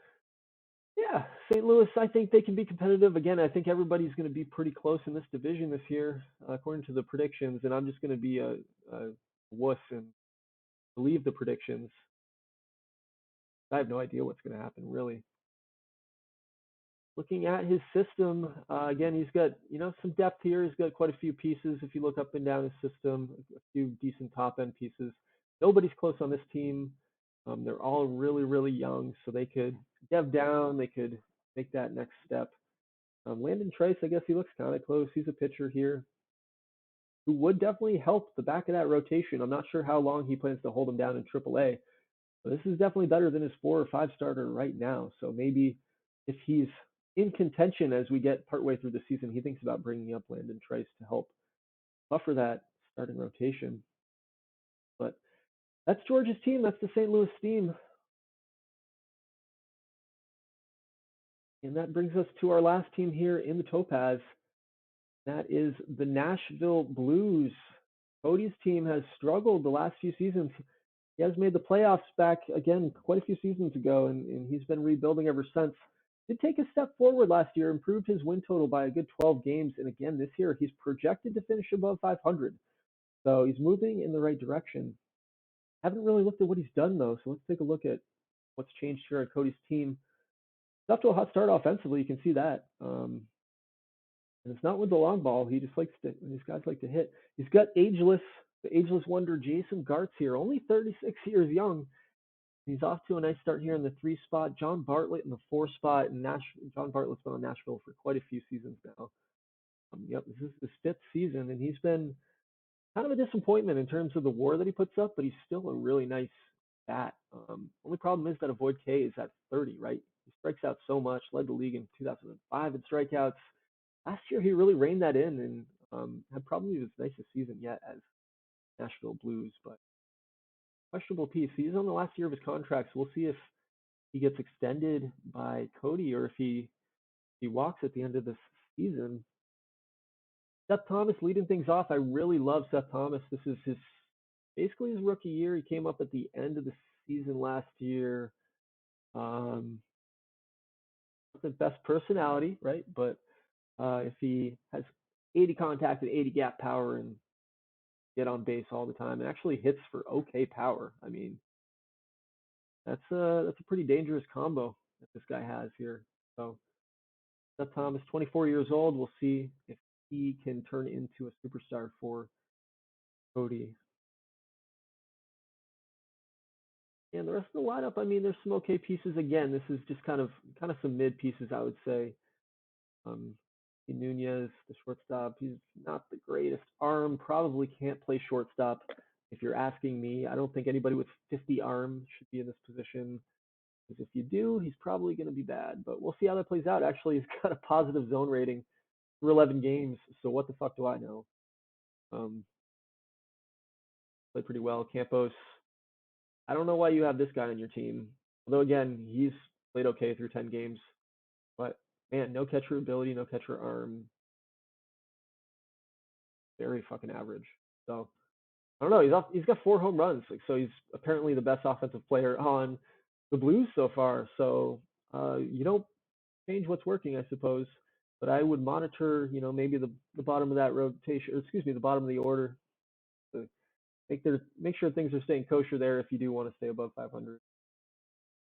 yeah, St. Louis, I think they can be competitive. Again, I think everybody's going to be pretty close in this division this year, according to the predictions. And I'm just going to be a wuss and believe the predictions. I have no idea what's going to happen, really. Looking at his system, again, he's got some depth here. He's got quite a few pieces. If you look up and down his system, a few decent top end pieces. Nobody's close on this team. They're all really, really young, so they could dev down. They could make that next step. Landon Trice, I guess he looks kind of close. He's a pitcher here who would definitely help the back of that rotation. I'm not sure how long he plans to hold him down in AAA, but this is definitely better than his 4 or 5 starter right now. So maybe if he's in contention as we get partway through the season, he thinks about bringing up Landon Trice to help buffer that starting rotation. But that's George's team. That's the St. Louis Steam. And that brings us to our last team here in the Topaz. That is the Nashville Blues. Cody's team has struggled the last few seasons. He has made the playoffs back again quite a few seasons ago, and he's been rebuilding ever since. Did take a step forward last year, improved his win total by a good 12 games, and again this year he's projected to finish above 500. So he's moving in the right direction. Haven't really looked at what he's done though, so let's take a look at what's changed here on Cody's team. He's off to a hot start offensively, you can see that. And it's not with the long ball. He just likes to. These guys like to hit. He's got the ageless wonder Jason Gartz here, only 36 years young. He's off to a nice start here in the 3 spot. John Bartlett in the 4 spot. And John Bartlett's been on Nashville for quite a few seasons now. Yep, this is his fifth season, and he's been kind of a disappointment in terms of the WAR that he puts up, but he's still a really nice bat. Only problem is that avoid K is at 30, right? He strikes out so much, led the league in 2005 in strikeouts. Last year, he really reined that in and had probably his nicest season yet as Nashville Blues, but questionable piece. He's on the last year of his contract, so we'll see if he gets extended by Cody or if he walks at the end of this season. Seth Thomas leading things off. I really love Seth Thomas. This is his basically his rookie year. He came up at the end of the season last year. The best personality, right? But if he has 80 contact and 80 gap power and get on base all the time and actually hits for okay power, I mean that's a pretty dangerous combo that this guy has here. So Seth Thomas, 24 years old. We'll see if he can turn into a superstar for Cody. And the rest of the lineup, I mean, there's some okay pieces. Again, this is just kind of some mid pieces, I would say. Um, Nunez, the shortstop, he's not the greatest arm. Probably can't play shortstop. If you're asking me, I don't think anybody with 50 arm should be in this position. Because if you do, he's probably going to be bad. But we'll see how that plays out. Actually, he's got a positive zone rating through 11 games. So what the fuck do I know? Played pretty well. Campos, I don't know why you have this guy on your team. Although again, he's played okay through 10 games, but man, no catcher ability, no catcher arm, very fucking average. So I don't know. He's got 4 home runs, like, so he's apparently the best offensive player on the Blues so far. So you don't change what's working, I suppose. But I would monitor, maybe the bottom of that rotation, or excuse me, the bottom of the order. To make sure things are staying kosher there if you do want to stay above 500.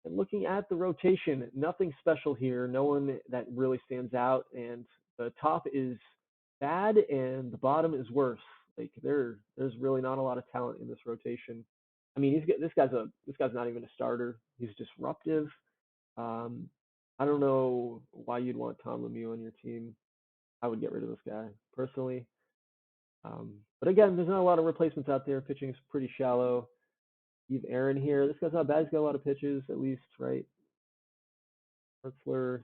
And looking at the rotation, nothing special here. No one that really stands out. And the top is bad and the bottom is worse. Like there's really not a lot of talent in this rotation. I mean, this guy's not even a starter. He's disruptive. Um, I don't know why you'd want Tom Lemieux on your team. I would get rid of this guy personally. But again, there's not a lot of replacements out there. Pitching is pretty shallow. Steve Aaron here. This guy's not bad. He's got a lot of pitches, at least, right? Hertzler,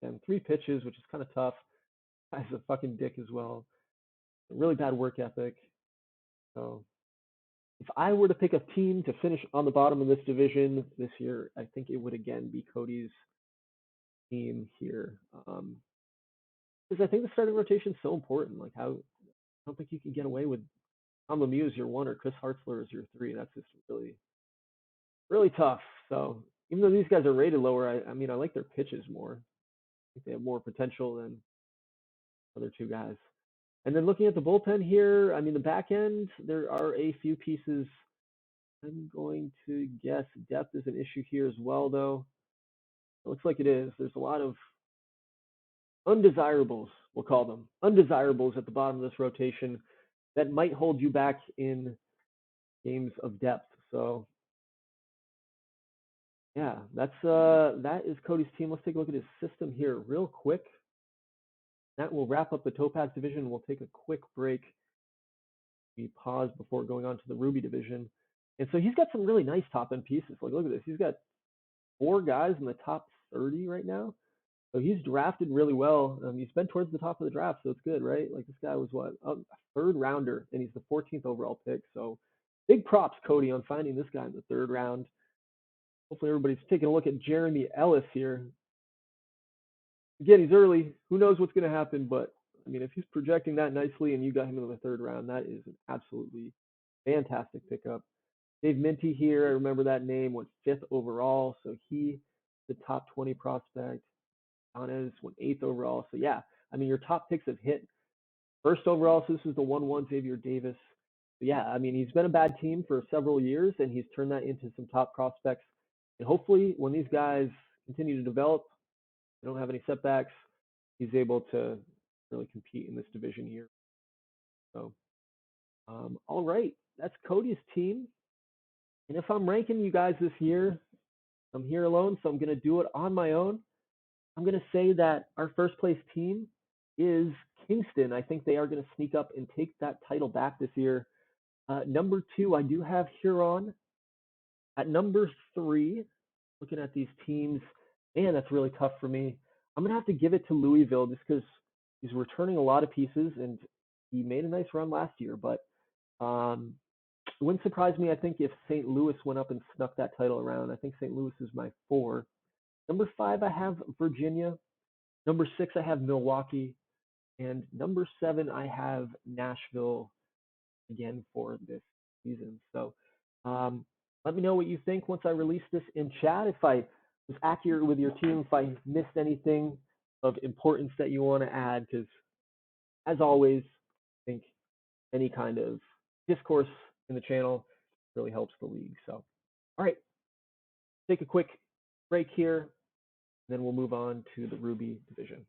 and 3 pitches, which is kind of tough. Guy's a fucking dick as well. Really bad work ethic. So if I were to pick a team to finish on the bottom of this division this year, I think it would again be Cody's team here. Because I think the starting rotation is so important. Like I don't think you can get away with Tom Lemieux as your 1 or Chris Hartzler as your 3. That's just really, really tough. So even though these guys are rated lower, I mean, I like their pitches more. I think they have more potential than other 2 guys. And then looking at the bullpen here, I mean, the back end, there are a few pieces. I'm going to guess depth is an issue here as well, though. It looks like it is. There's a lot of undesirables, we'll call them, undesirables at the bottom of this rotation that might hold you back in games of depth. So yeah, that is Cody's team. Let's take a look at his system here real quick. That will wrap up the Topaz division. We'll take a quick break. We pause before going on to the Ruby division. And so he's got some really nice top end pieces. Like, look at this. He's got 4 guys in the top 30 right now. So he's drafted really well. He's been towards the top of the draft, so it's good, right? Like this guy was what, a 3rd rounder, and he's the 14th overall pick. So big props, Cody, on finding this guy in the 3rd round. Hopefully everybody's taking a look at Jeremy Ellis here. Again, he's early. Who knows what's going to happen? But I mean, if he's projecting that nicely and you got him in the 3rd round, that is an absolutely fantastic pickup. Dave Minty here, I remember that name, went 5th overall, so he the top 20 prospect. Yanez went 8th overall. So yeah, I mean your top picks have hit. 1st overall, so this is the 1-1 Xavier Davis. But yeah, I mean he's been a bad team for several years, and he's turned that into some top prospects. And hopefully, when these guys continue to develop, they don't have any setbacks, he's able to really compete in this division here. So, all right, that's Cody's team. And if I'm ranking you guys this year, I'm here alone, so I'm going to do it on my own. I'm going to say that our 1st place team is Kingston. I think they are going to sneak up and take that title back this year. Number 2, I do have Huron. At number 3, looking at these teams, man, that's really tough for me. I'm gonna have to give it to Louisville just because he's returning a lot of pieces and he made a nice run last year. But um, it wouldn't surprise me. I think if St. Louis went up and snuck that title around, I think St. Louis is my 4. Number 5, I have Virginia. Number 6, I have Milwaukee, and number 7, I have Nashville again for this season. So um, let me know what you think once I release this in chat. If I was accurate with your team, if I missed anything of importance that you want to add, because as always, I think any kind of discourse in the channel really helps the league. So, all right, take a quick break here, then we'll move on to the Ruby division.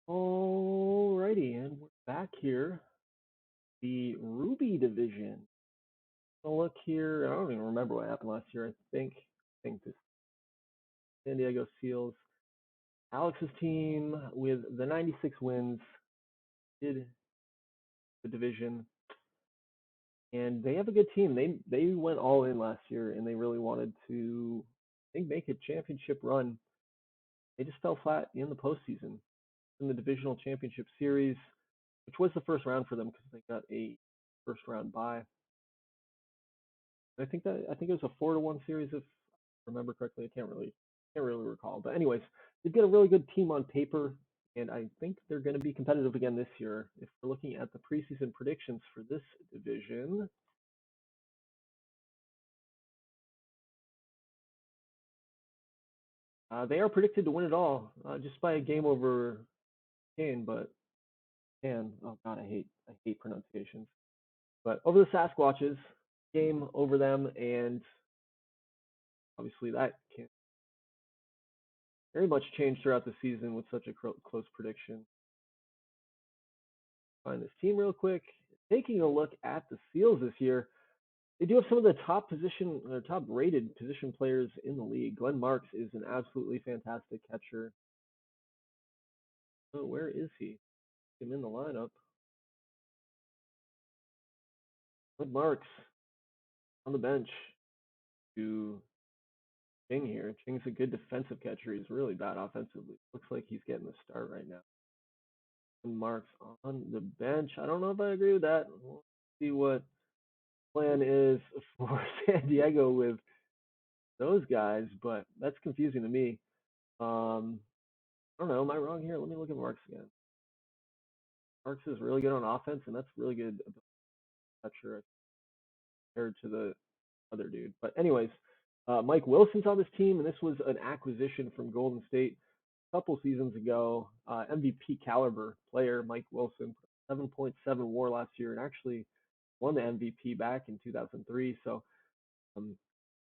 Alrighty, and we're back here. The Ruby division. I'll look here. I don't even remember what happened last year. I think this San Diego Seals. Alex's team with the 96 wins did the division, and they have a good team. They went all in last year, and they really wanted to, I think, make a championship run. They just fell flat in the postseason in the divisional championship series, which was the first round for them because they got a first round bye. I think it was a 4-1 series if I remember correctly. I can't really recall. But anyways, they've got a really good team on paper, and I think they're going to be competitive again this year. If we're looking at the preseason predictions for this division, they are predicted to win it all, just by a game over Kane, but can. Oh God, I hate pronunciations. But over the Sasquatches, game over them, and obviously that can very much change throughout the season with such a close prediction. Find this team real quick. Taking a look at the Seals this year, they do have some of the top position or top rated position players in the league. Glenn Marks is an absolutely fantastic catcher. Oh, where is he? Him in the lineup. Glenn Marks on the bench to Ching here. Ching's a good defensive catcher. He's really bad offensively. Looks like he's getting the start right now. Glenn Marks on the bench. I don't know if I agree with that. We'll see what plan is for San Diego with those guys, but that's confusing to me. I don't know. Am I wrong here? Let me look at Marks again. Marks is really good on offense, and that's really good catcher compared to the other dude. But anyways, Mike Wilson's on this team, and this was an acquisition from Golden State a couple seasons ago. MVP caliber player Mike Wilson, 7.7 WAR last year, and actually won the MVP back in 2003. So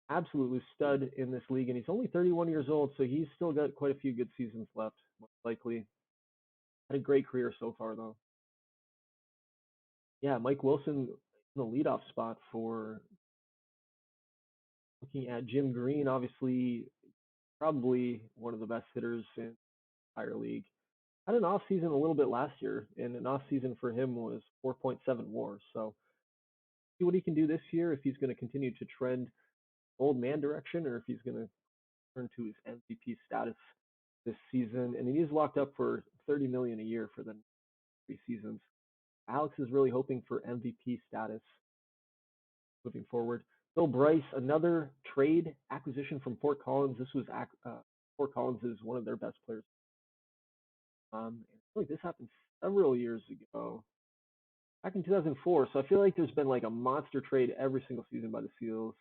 absolute stud in this league, and he's only 31 years old, so he's still got quite a few good seasons left, most likely. Had a great career so far, though. Yeah, Mike Wilson in the leadoff spot for looking at Jim Green, obviously probably one of the best hitters in the entire league. Had an off season a little bit last year, and an off season for him was 4.7 WAR. So see what he can do this year, if he's going to continue to trend old man direction, or if he's going to turn to his MVP status this season. And he is locked up for 30 million a year for the 3 seasons. Alex is really hoping for MVP status moving forward. Bill Bryce, another trade acquisition from Fort Collins. This was Fort Collins is one of their best players. I feel like this happened several years ago, back in 2004. So I feel like there's been like a monster trade every single season by the Seals.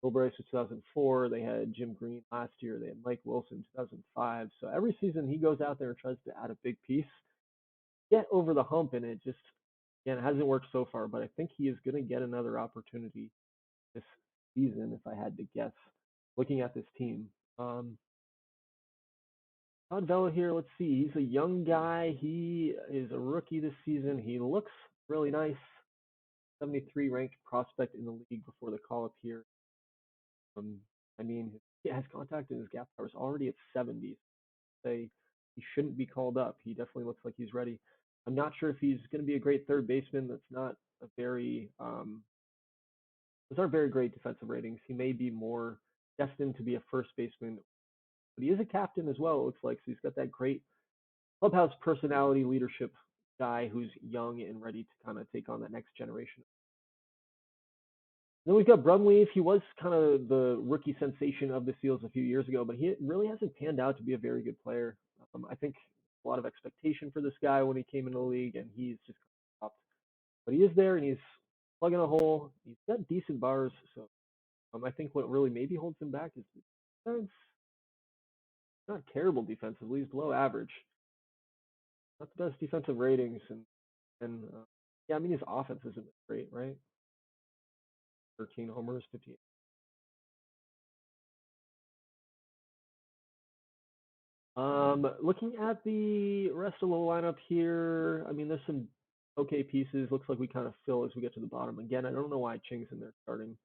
Bill Bryce was 2004. They had Jim Green last year. They had Mike Wilson 2005. So every season he goes out there and tries to add a big piece, get over the hump, and it just, again, it hasn't worked so far. But I think he is going to get another opportunity this season, if I had to guess, looking at this team. Todd Vela here, let's see. He's a young guy. He is a rookie this season. He looks really nice. 73 ranked prospect in the league before the call up here. I mean, he has contact and his gap power is already at 70. Say he shouldn't be called up. He definitely looks like he's ready. I'm not sure if he's going to be a great third baseman. That's not a very those aren't very great defensive ratings. He may be more destined to be a first baseman, but he is a captain as well, it looks like. So he's got that great clubhouse personality, leadership guy who's young and ready to kind of take on that next generation. Then we've got Brumleaf. He was kind of the rookie sensation of the Seals a few years ago, but he really hasn't panned out to be a very good player. I think a lot of expectation for this guy when he came into the league, and he's just popped. But he is there, and he's plugging a hole. He's got decent bars, so I think what really maybe holds him back is defense. Not terrible defensively. He's below average. Not the best defensive ratings, and yeah, I mean his offense isn't great, right? 13 homers, 15. Looking at the rest of the lineup here, I mean there's some okay pieces. Looks like we kind of fill as we get to the bottom. Again, I don't know why Ching's in there starting.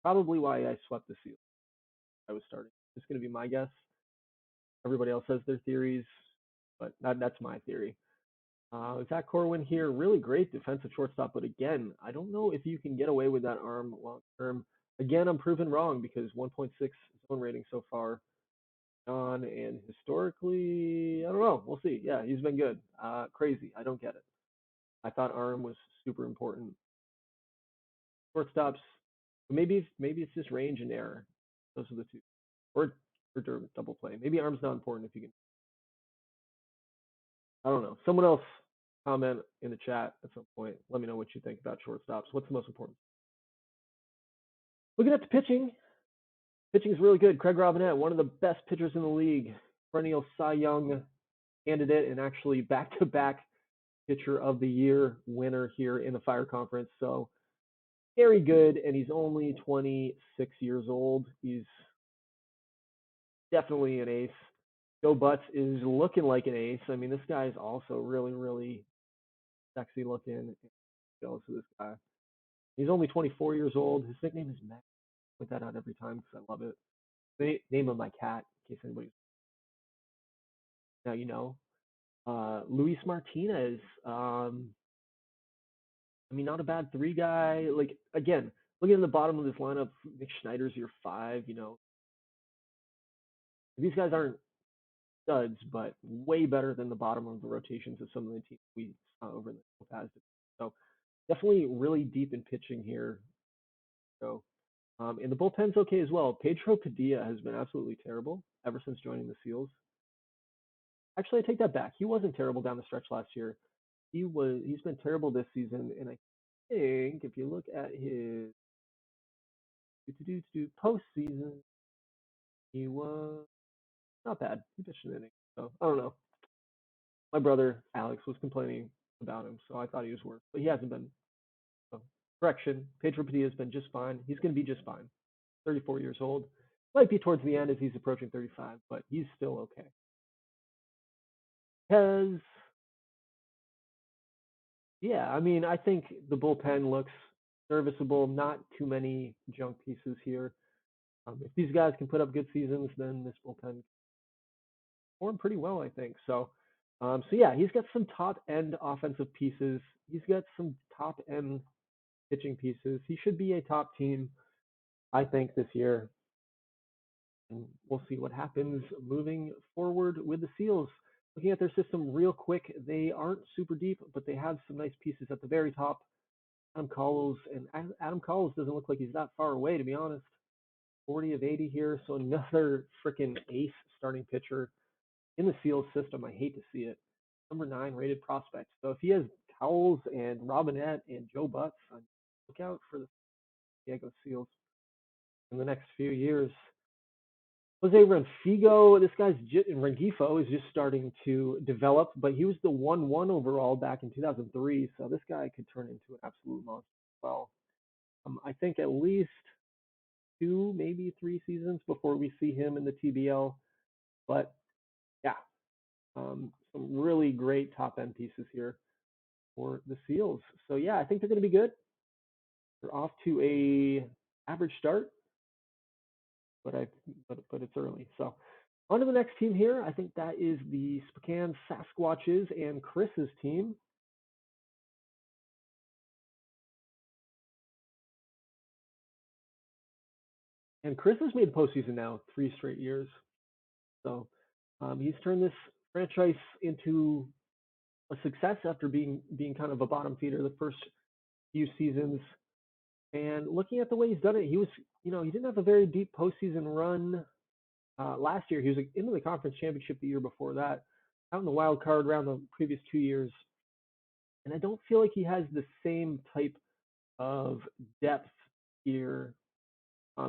Probably why I swept the Seals. I was starting. It's going to be my guess. Everybody else has their theories, but that's my theory. Zach Corwin here, really great defensive shortstop, but again, I don't know if you can get away with that arm long term. Again, I'm proven wrong because 1.6 zone rating so far on, and historically, I don't know. We'll see. Yeah, he's been good. Crazy. I don't get it. I thought arm was super important. Shortstops, maybe it's just range and error. Those are the two, or double play. Maybe arm's not important if you can. I don't know. Someone else comment in the chat at some point. Let me know what you think about shortstops. What's the most important? Looking at the pitching. Pitching is really good. Craig Robinette, one of the best pitchers in the league. Perennial Cy Young candidate and actually back-to-back pitcher of the year winner here in the Fire Conference. So very good, and he's only 26 years old. He's definitely an ace. Joe Butts is looking like an ace. I mean, this guy is also really, really sexy looking. Jealous of this guy. He's only 24 years old. His nickname is Mac. Put that out every time because I love it. The name of my cat, in case anybody's now you know. Luis Martinez. I mean, not a bad three guy. Like again, looking at the bottom of this lineup, Nick Schneider's your five. You know, these guys aren't studs, but way better than the bottom of the rotations of some of the teams we saw over in the past. So definitely really deep in pitching here. So and the bullpen's okay as well. Pedro Padilla has been absolutely terrible ever since joining the Seals. Actually, I take that back. He wasn't terrible down the stretch last year. He's been terrible this season, and I think if you look at his postseason, he was not bad. He pitched an inning, so I don't know. My brother Alex was complaining about him, so I thought he was worse, but he hasn't been. So, correction, Pedro Padilla has been just fine. He's going to be just fine. 34 years old. Might be towards the end as he's approaching 35, but he's still okay. Because, yeah, I mean, I think the bullpen looks serviceable. Not too many junk pieces here. If these guys can put up good seasons, then this bullpen performed pretty well, I think. So yeah, he's got some top end offensive pieces. He's got some top end pitching pieces. He should be a top team, I think, this year. And we'll see what happens moving forward with the Seals. Looking at their system real quick, they aren't super deep, but they have some nice pieces at the very top. Adam Cowles, and Adam Cowles doesn't look like he's that far away, to be honest. 40 of 80 here, so another freaking ace starting pitcher in the Seals system. I hate to see it. Number 9 rated prospect. So if he has Cowles and Robinette and Joe Butts, look out for the Diego Seals in the next few years. Jose Renfigo, this guy's Rengifo is just starting to develop, but he was the 1-1 overall back in 2003, so this guy could turn into an absolute monster as well. I think at least 2, maybe 3 seasons before we see him in the TBL, but yeah, some really great top end pieces here for the Seals. So yeah, I think they're going to be good. They're off to a average start, but it's early. So on to the next team here. I think that is the Spokane Sasquatches and Chris's team. And Chris has made the postseason now 3 straight years. So he's turned this franchise into a success after being kind of a bottom feeder the first few seasons. And looking at the way he's done it, he didn't have a very deep postseason run last year. He was into the conference championship the year before that, out in the wild card round the previous 2 years. And I don't feel like he has the same type of depth here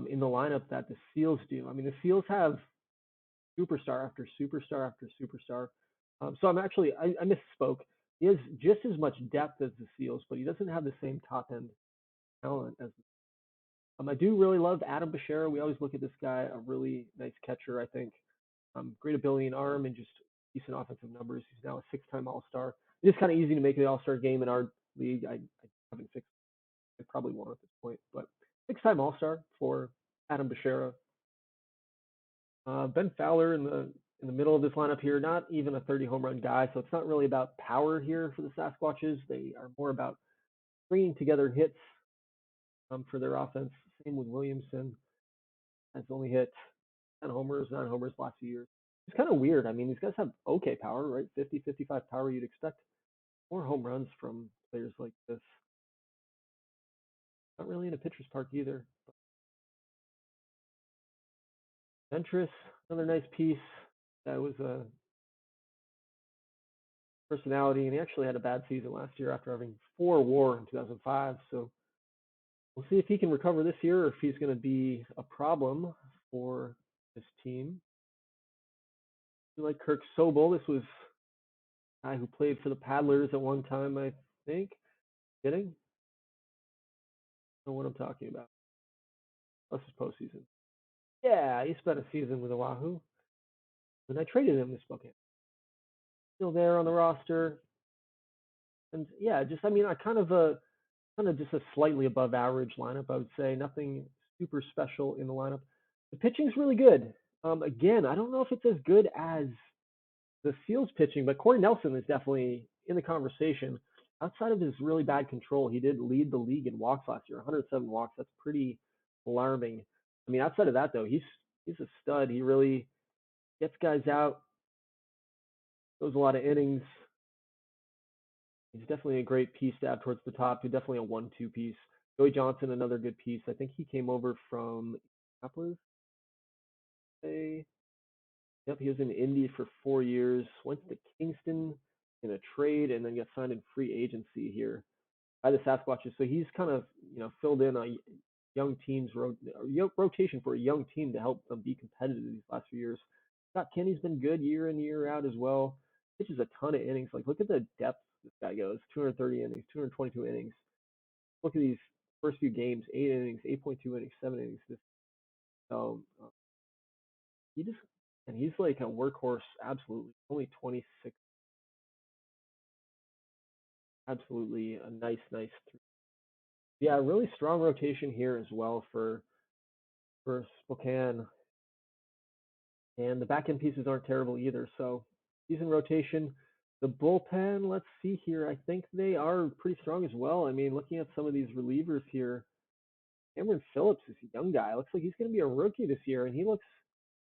in the lineup that the Seals do. I mean, the Seals have superstar after superstar after superstar. So I misspoke. He has just as much depth as the Seals, but he doesn't have the same top end talent as. I do really love Adam Bashera. We always look at this guy, a really nice catcher, I think. Great ability and arm and just decent offensive numbers. He's now a 6-time All-Star. It's kind of easy to make the All-Star game in our league. I haven't fixed. I probably won't at this point, but 6-time All-Star for Adam Bashera. Ben Fowler in the middle of this lineup here, not even a 30 home run guy, so it's not really about power here for the Sasquatches. They are more about bringing together hits for their offense. Same with Williamson. Has only hit 10 homers, 9 homers last few years. It's kind of weird. I mean, these guys have okay power, right? 50, 55 power. You'd expect more home runs from players like this. Not really in a pitcher's park either. Ventress, another nice piece. That was a personality, and he actually had a bad season last year after having 4 WAR in 2005. So we'll see if he can recover this year or if he's going to be a problem for this team. Like Kirk Sobel, this was Guy who played for the Paddlers at one time, I think. Kidding? I know what I'm talking about. This is postseason. Yeah, he spent a season with Oahu. And I traded him to Spokane. Still there on the roster. And yeah, just I mean, I kind of just a slightly above average lineup, I would say. Nothing super special in the lineup. The pitching's really good. Again, I don't know if it's as good as the Seals pitching, but Corey Nelson is definitely in the conversation. Outside of his really bad control, he did lead the league in walks last year, 107 walks. That's pretty alarming. I mean, outside of that though, he's a stud. He really gets guys out, goes a lot of innings. He's definitely a great piece to add towards the top. He's definitely a 1-2 piece. Joey Johnson, another good piece. I think he came over from Indianapolis. Yep, he was in Indy for 4 years. Went to Kingston in a trade, and then got signed in free agency here by the Sasquatches. So he's kind of filled in a young team's rotation for a young team to help them be competitive these last few years. Scott Kenny's been good year in year out as well. Pitches a ton of innings. Like look at the depth this guy goes. 230 innings, 222 innings. Look at these first few games: 8 innings, 8.2 innings, 7 innings. So he just and he's like a workhorse. Absolutely, only 26. Absolutely a nice. Yeah, really strong rotation here as well for Spokane. And the back end pieces aren't terrible either. So decent rotation. The bullpen, let's see here. I think they are pretty strong as well. I mean, looking at some of these relievers here, Cameron Phillips is a young guy. Looks like he's going to be a rookie this year, and he looks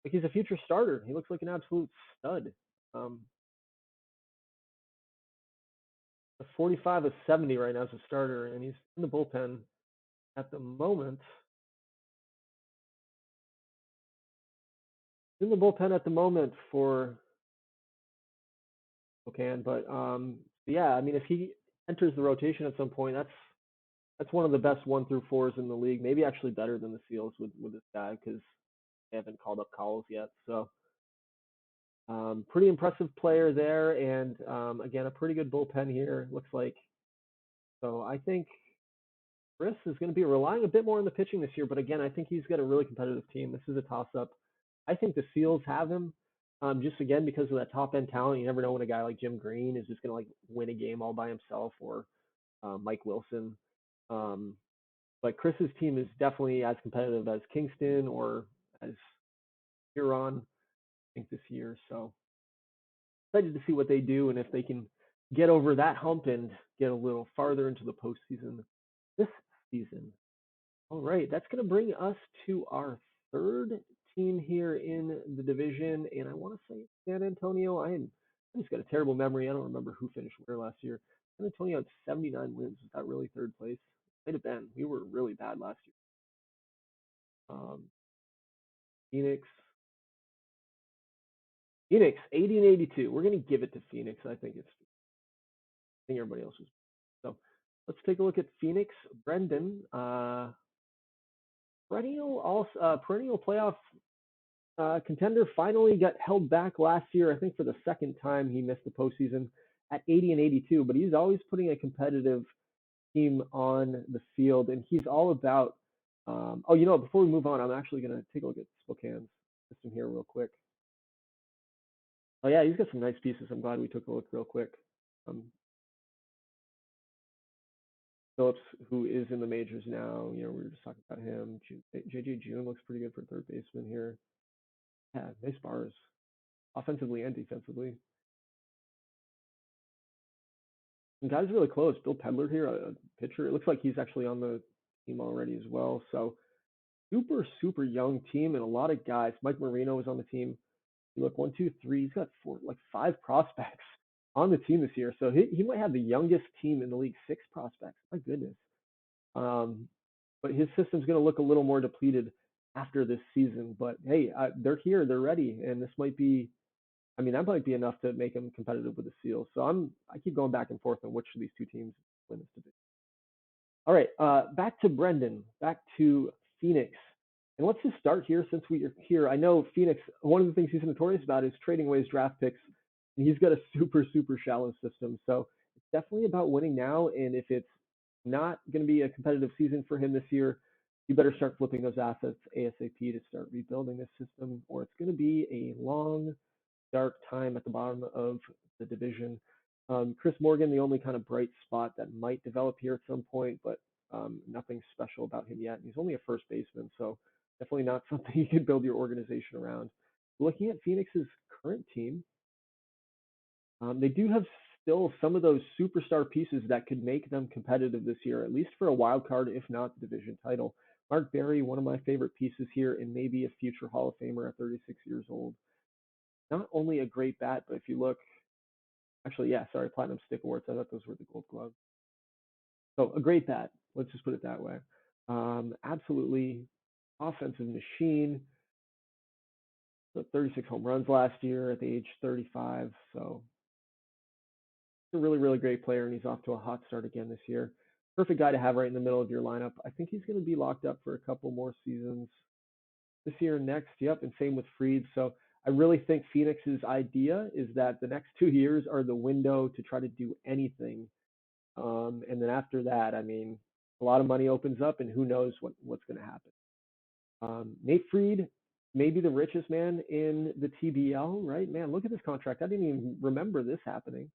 like he's a future starter. He looks like an absolute stud. Um, a 45 of 70 right now as a starter, and he's in the bullpen at the moment. In the bullpen at the moment for Spokane, but yeah, I mean, if he enters the rotation at some point, that's one of the best 1 through 4s in the league. Maybe actually better than the Seals with this guy because they haven't called up calls yet. So pretty impressive player there, and again, a pretty good bullpen here. Looks like. So I think Chris is going to be relying a bit more on the pitching this year, but again, I think he's got a really competitive team. This is a toss-up. I think the Seals have him, just again because of that top-end talent. You never know when a guy like Jim Green is just going to like win a game all by himself, or Mike Wilson. Um, but Chris's team is definitely as competitive as Kingston or as Huron, I think, this year. So excited to see what they do and if they can get over that hump and get a little farther into the postseason this season. All right, that's going to bring us to our third team here in the division, and I want to say San Antonio. I just got a terrible memory. I don't remember who finished where last year. San Antonio had 79 wins. Was that really third place? Might have been. We were really bad last year. Phoenix, 80 and 82. We're going to give it to Phoenix. I think everybody else was. So let's take a look at Phoenix. Brendan, perennial playoff contender, finally got held back last year. I think for the second time he missed the postseason at 80 and 82. But he's always putting a competitive team on the field, and he's all about. Before we move on, I'm actually going to take a look at Spokane's system here real quick. Oh yeah, he's got some nice pieces. I'm glad we took a look real quick. Phillips, who is in the majors now, we were just talking about him. JJ June looks pretty good for third baseman here. Yeah, nice bars, offensively and defensively. And guys really close. Bill Pedler here, a pitcher. It looks like he's actually on the team already as well. So super young team and a lot of guys. Mike Marino is on the team. You look 1, 2, 3. He's got 5 prospects on the team this year. So he might have the youngest team in the league, 6 prospects. My goodness. But his system's going to look a little more depleted after this season. But hey, they're here, they're ready, and this might be. I mean, that might be enough to make them competitive with the Seals. So I keep going back and forth on which of these two teams win this division. All right, back to Brendan, back to Phoenix. And let's just start here since we are here. I know Phoenix, one of the things he's notorious about is trading away his draft picks and he's got a super shallow system. So it's definitely about winning now. And if it's not going to be a competitive season for him this year, you better start flipping those assets ASAP to start rebuilding this system, or it's going to be a long, dark time at the bottom of the division. Chris Morgan, the only kind of bright spot that might develop here at some point, but nothing special about him yet. And he's only a first baseman, so definitely not something you can build your organization around. Looking at Phoenix's current team, they do have still some of those superstar pieces that could make them competitive this year, at least for a wild card, if not the division title. Mark Berry, one of my favorite pieces here, and maybe a future Hall of Famer at 36 years old. Not only a great bat, but if you look, actually, yeah, sorry, Platinum Stick Awards. I thought those were the Gold Gloves. So a great bat. Let's just put it that way. Absolutely offensive machine. So 36 home runs last year at the age 35. So a really great player, and he's off to a hot start again this year. Perfect guy to have right in the middle of your lineup. I think he's going to be locked up for a couple more seasons this year and next. Yep, and same with Fried. So I really think Phoenix's idea is that the next 2 years are the window to try to do anything. And then after that, I mean, a lot of money opens up, and who knows what's going to happen. Nate Fried, maybe the richest man in the TBL, right? Man, look at this contract. I didn't even remember this happening,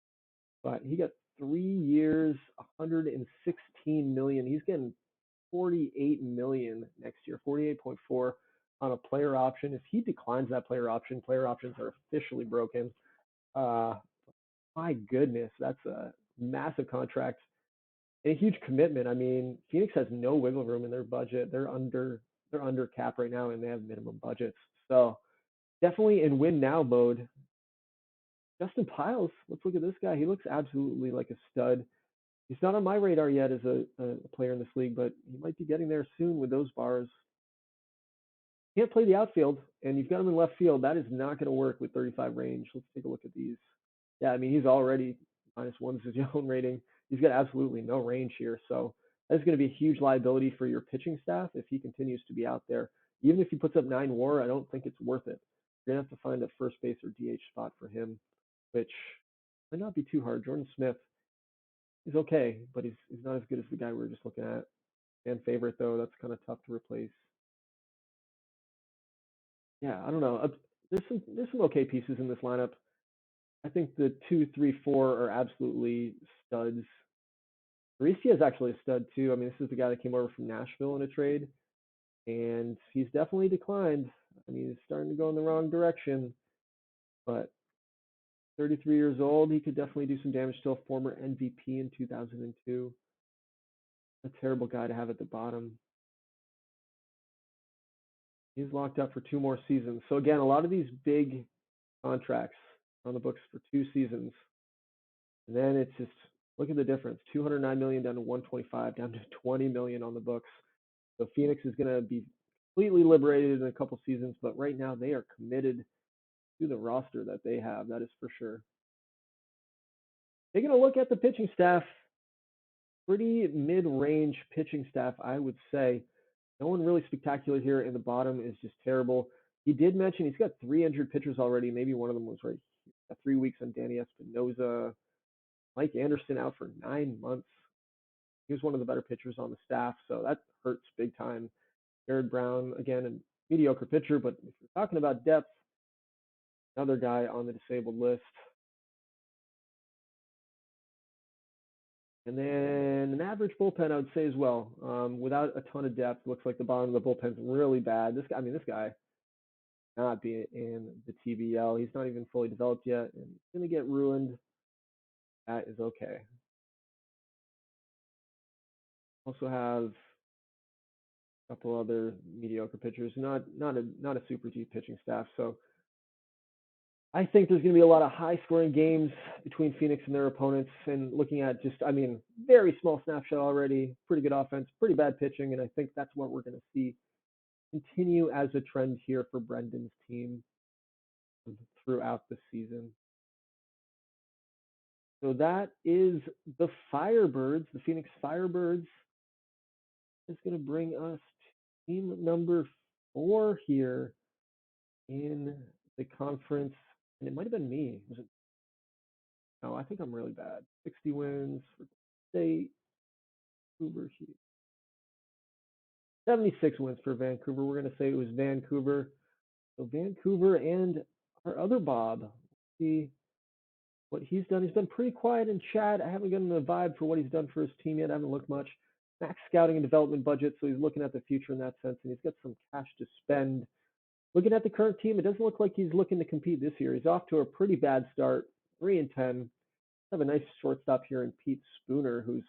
but he got 3 years, 116 million. He's getting 48 million next year, 48.4 on a player option. If he declines that player options are officially broken. Uh, my goodness, that's a massive contract and a huge commitment. I mean, Phoenix has no wiggle room in their budget. They're under cap right now, and they have minimum budgets. So definitely in win now mode. Justin Piles, let's look at this guy. He looks absolutely like a stud. He's not on my radar yet as a player in this league, but he might be getting there soon with those bars. Can't play the outfield, and you've got him in left field. That is not going to work with 35 range. Let's take a look at these. Yeah, I mean, he's already -1 is his own rating. He's got absolutely no range here. So that's going to be a huge liability for your pitching staff if he continues to be out there. Even if he puts up 9 WAR, I don't think it's worth it. You're going to have to find a first base or DH spot for him, which might not be too hard. Jordan Smith is okay, but he's not as good as the guy we were just looking at. Fan favorite, though, that's kind of tough to replace. Yeah, I don't know. There's some okay pieces in this lineup. I think the 2, 3, 4 are absolutely studs. Mauricio is actually a stud too. I mean, this is the guy that came over from Nashville in a trade, and he's definitely declined. I mean, he's starting to go in the wrong direction, but 33 years old, he could definitely do some damage. Still former MVP in 2002. A terrible guy to have at the bottom. He's locked up for 2 more seasons. So again, a lot of these big contracts on the books for 2 seasons. And then it's just look at the difference: 209 million down to 125, down to 20 million on the books. So Phoenix is going to be completely liberated in a couple seasons, but right now they are committed to the roster that they have. That is for sure. Taking a look at the pitching staff, pretty mid-range pitching staff, I would say. No one really spectacular here, and the bottom is just terrible. He did mention he's got 3 injured pitchers already. Maybe one of them was right 3 weeks on Danny Espinosa. Mike Anderson out for 9 months. He was one of the better pitchers on the staff, so that hurts big time. Jared Brown, again, a mediocre pitcher, but if you're talking about depth, another guy on the disabled list. And then an average bullpen, I would say as well. Without a ton of depth, looks like the bottom of the bullpen's really bad. This guy not be in the TBL. He's not even fully developed yet, and he's going to get ruined. That is okay. Also have a couple other mediocre pitchers. Not a super deep pitching staff. So I think there's going to be a lot of high-scoring games between Phoenix and their opponents. And looking at just, I mean, very small snapshot already. Pretty good offense, pretty bad pitching, and I think that's what we're going to see continue as a trend here for Brendan's team throughout the season. So that is the Firebirds, the Phoenix Firebirds. Is going to bring us to team number 4 here in the conference, and it might have been me. Was it No, I think I'm really bad. 60 wins for State, Vancouver here. 76 wins for Vancouver. We're going to say it was Vancouver. So Vancouver and our other Bob. Let's see what he's done. He's been pretty quiet in chat. I haven't gotten the vibe for what he's done for his team yet. I haven't looked much. Max scouting and development budget, so he's looking at the future in that sense, and he's got some cash to spend. Looking at the current team, it doesn't look like he's looking to compete this year. He's off to a pretty bad start, 3-10. Have a nice shortstop here in Pete Spooner, who's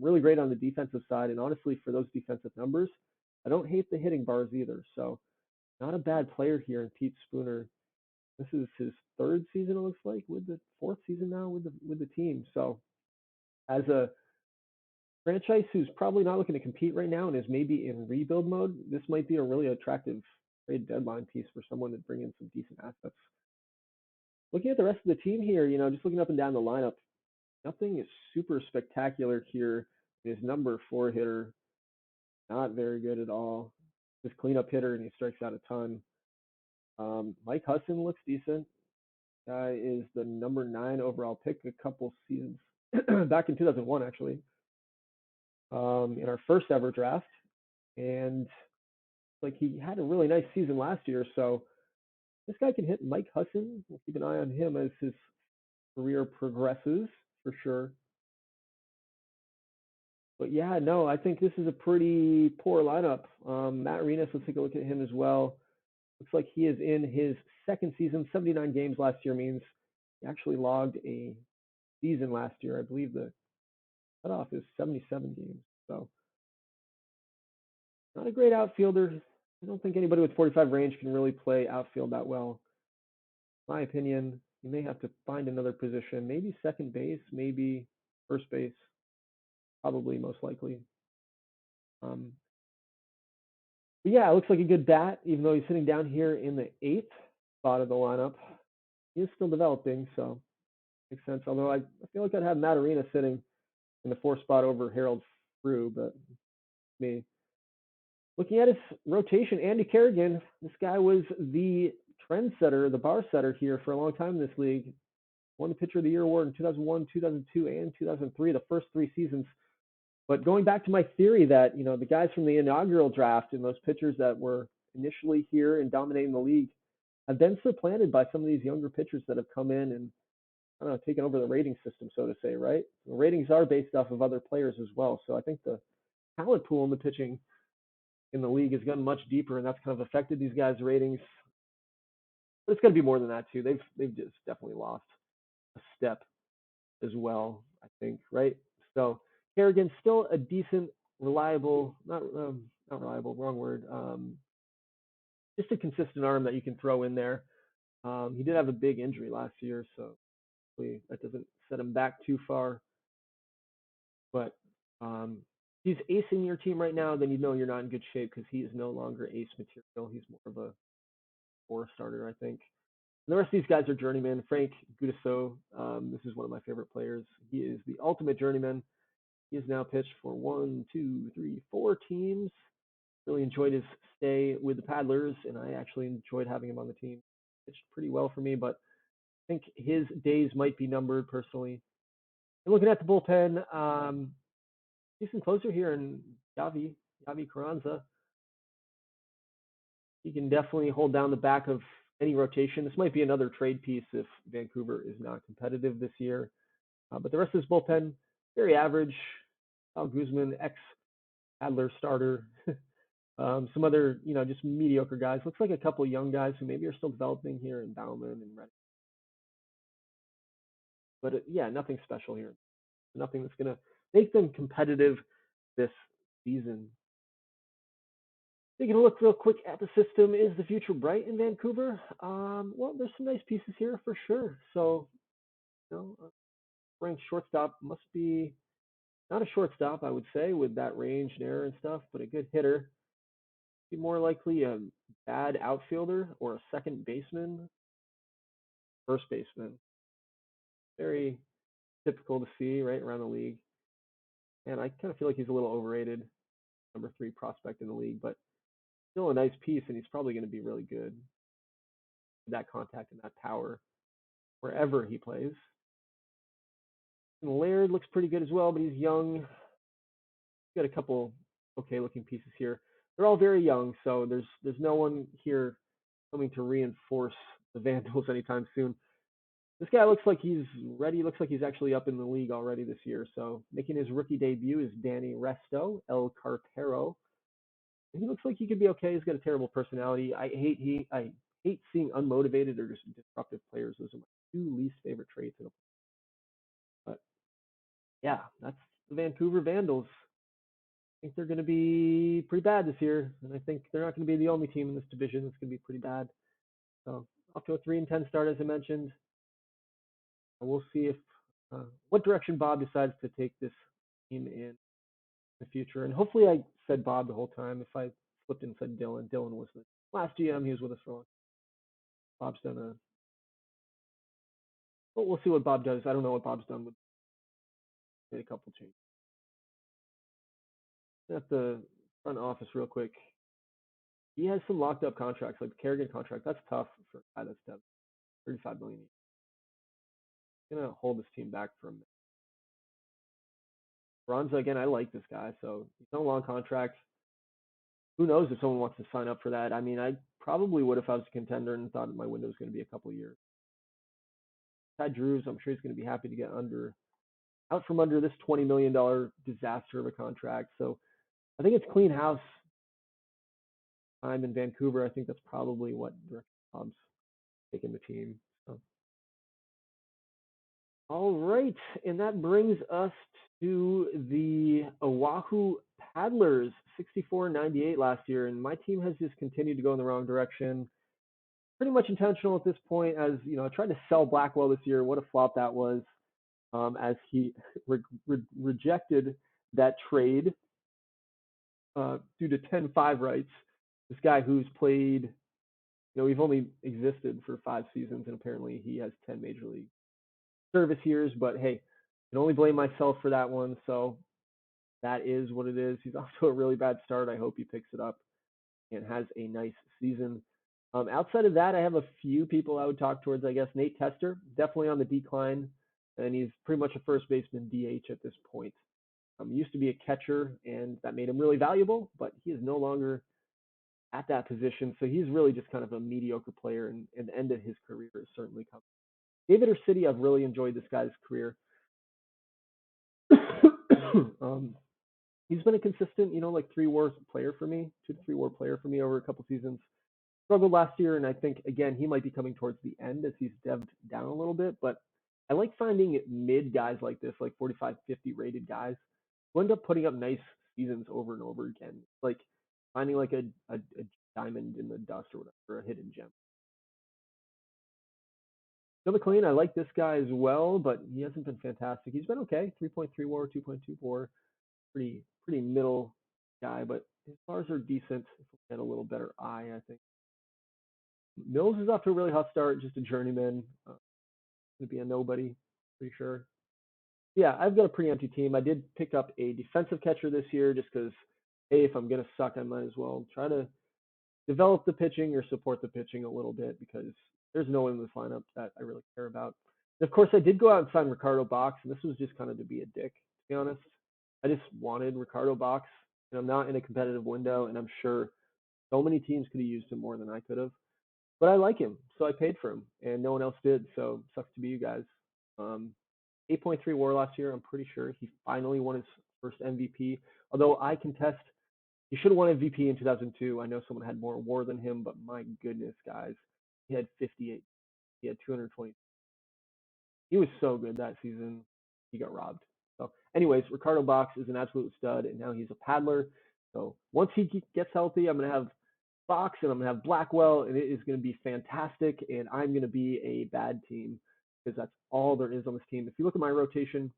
really great on the defensive side. And honestly, for those defensive numbers, I don't hate the hitting bars either. So not a bad player here in Pete Spooner. This is his third season, it looks like, with the fourth season now with the team. So as a franchise who's probably not looking to compete right now and is maybe in rebuild mode, this might be a really attractive trade deadline piece for someone to bring in some decent assets. Looking at the rest of the team here, just looking up and down the lineup, nothing is super spectacular here. His number 4 hitter, not very good at all. His cleanup hitter, and he strikes out a ton. Mike Husson looks decent. Guy is the number 9 overall pick a couple seasons back in 2001, actually, in our first ever draft. And like he had a really nice season last year, so this guy can hit. Mike Husson. We'll keep an eye on him as his career progresses for sure. But yeah, no, I think this is a pretty poor lineup. Matt Arenas, let's take a look at him as well. Looks like he is in his second season. 79 games last year means he actually logged a season last year. I believe the cutoff is 77 games. So not a great outfielder. I don't think anybody with 45 range can really play outfield that well. In my opinion, you may have to find another position. Maybe second base, maybe first base. Probably most likely. But yeah, it looks like a good bat, even though he's sitting down here in the 8th spot of the lineup. He is still developing, so makes sense. Although I feel like I'd have Matt Arena sitting in the 4th spot over Harold Frew, but me. Looking at his rotation, Andy Kerrigan, this guy was the trendsetter, the bar setter here for a long time in this league. Won the Pitcher of the Year award in 2001, 2002, and 2003, the first 3 seasons. But going back to my theory that, the guys from the inaugural draft and those pitchers that were initially here and dominating the league have been supplanted by some of these younger pitchers that have come in and, I don't know, taken over the rating system, so to say, right? The ratings are based off of other players as well. So I think the talent pool in the pitching in the league has gotten much deeper, and that's kind of affected these guys' ratings. But it's going to be more than that, too. They've just definitely lost a step as well, I think, right? So Kerrigan's still a decent, reliable, not reliable, wrong word, just a consistent arm that you can throw in there. He did have a big injury last year, so hopefully that doesn't set him back too far. But if he's acing your team right now, then you're not in good shape because he is no longer ace material. He's more of a 4 starter, I think. And the rest of these guys are journeymen. Frank Gutiso, this is one of my favorite players. He is the ultimate journeyman. He has now pitched for 4 teams. Really enjoyed his stay with the Paddlers, and I actually enjoyed having him on the team. Pitched pretty well for me, but I think his days might be numbered personally. And looking at the bullpen, decent closer here in Yavi Carranza. He can definitely hold down the back of any rotation. This might be another trade piece if Vancouver is not competitive this year. But the rest of this bullpen, very average. Al Guzman, ex-Adler starter. Some other, just mediocre guys. Looks like a couple of young guys who maybe are still developing here in Bauman and Reddick. But yeah, nothing special here. Nothing that's going to make them competitive this season. Taking a look real quick at the system, is the future bright in Vancouver? Well, there's some nice pieces here for sure. So, ranked shortstop must be not a shortstop, I would say, with that range and error and stuff, but a good hitter. Be more likely a bad outfielder or a second baseman, first baseman. Very typical to see right around the league. And I kind of feel like he's a little overrated, number 3 prospect in the league, but still a nice piece, and he's probably going to be really good with that contact and that power wherever he plays. And Laird looks pretty good as well, but he's young. Got a couple okay looking pieces here. They're all very young, so there's no one here coming to reinforce the Vandals anytime soon. This guy looks like he's ready. Looks like he's actually up in the league already this year. So making his rookie debut is Danny Resto, El Cartero. He looks like he could be okay. He's got a terrible personality. I hate seeing unmotivated or just disruptive players. Those are my two least favorite traits. But yeah, that's the Vancouver Vandals. I think they're going to be pretty bad this year, and I think they're not going to be the only team in this division that's going to be pretty bad. So off to a 3-10 start, as I mentioned. We'll see if what direction Bob decides to take this team in the future. And hopefully, I said Bob the whole time. If I flipped and said Dylan, Dylan was the last GM. He was with us for a long time. Bob's done a. Well, we'll see what Bob does. I don't know what Bob's done with a couple changes. At the front office, real quick. He has some locked up contracts, like the Kerrigan contract. That's tough for a guy that's done $35 million. He's gonna hold this team back for a minute. Bronza, again, I like this guy, so he's on a long contract. Who knows if someone wants to sign up for that? I mean, I probably would if I was a contender and thought my window was going to be a couple of years. Ty Drews, I'm sure he's going to be happy to get out from under this $20 million disaster of a contract. So I think it's clean house time in Vancouver. I think that's probably what Bob's taking the team. So. All right, and that brings us to the Oahu Paddlers, 64-98 last year, and my team has just continued to go in the wrong direction. Pretty much intentional at this point, as you know, I tried to sell Blackwell this year. What a flop that was, as he rejected that trade due to 10-5 rights. This guy who's played, we've only existed for 5 seasons, and apparently he has 10 major league service years. But hey, I can only blame myself for that one. So that is what it is. He's off to a really bad start. I hope he picks it up and has a nice season. Outside of that, I have a few people I would talk towards. I guess Nate Tester, definitely on the decline, and he's pretty much a first baseman DH at this point. He used to be a catcher, and that made him really valuable, but he is no longer at that position. So he's really just kind of a mediocre player, and the end of his career is certainly coming. David City, I've really enjoyed this guy's career. He's been a consistent, like 3-WAR player for me, 2 to 3-WAR player for me over a couple seasons. Struggled last year, and I think again he might be coming towards the end as he's devved down a little bit. But I like finding mid guys like this, like 45, 50 rated guys, who end up putting up nice seasons over and over again. Like finding like a diamond in the dust or whatever, a hidden gem. Bill McLean, I like this guy as well, but he hasn't been fantastic. He's been okay, 3.3 WAR, 2.2 WAR, pretty middle guy, but his bars are decent. If we had a little better eye, I think. Mills is off to a really hot start, just a journeyman. Going to be a nobody, pretty sure. Yeah, I've got a pretty empty team. I did pick up a defensive catcher this year just because, hey, if I'm going to suck, I might as well try to develop the pitching or support the pitching a little bit because there's no one in this lineup that I really care about. And of course, I did go out and sign Ricardo Box, and this was just kind of to be a dick, to be honest. I just wanted Ricardo Box, and I'm not in a competitive window, and I'm sure so many teams could have used him more than I could have. But I like him, so I paid for him, and no one else did. So sucks to be you guys. 8.3 WAR last year. I'm pretty sure he finally won his first MVP. Although I contest, he should have won MVP in 2002. I know someone had more WAR than him, but my goodness, guys, he had 58. He had 220. He was so good that season. He got robbed. So, anyways, Ricardo Box is an absolute stud, and now he's a paddler. So once he gets healthy, I'm gonna have Fox and I'm gonna have Blackwell, and it is gonna be fantastic. And I'm gonna be a bad team because that's all there is on this team. If you look at my rotation,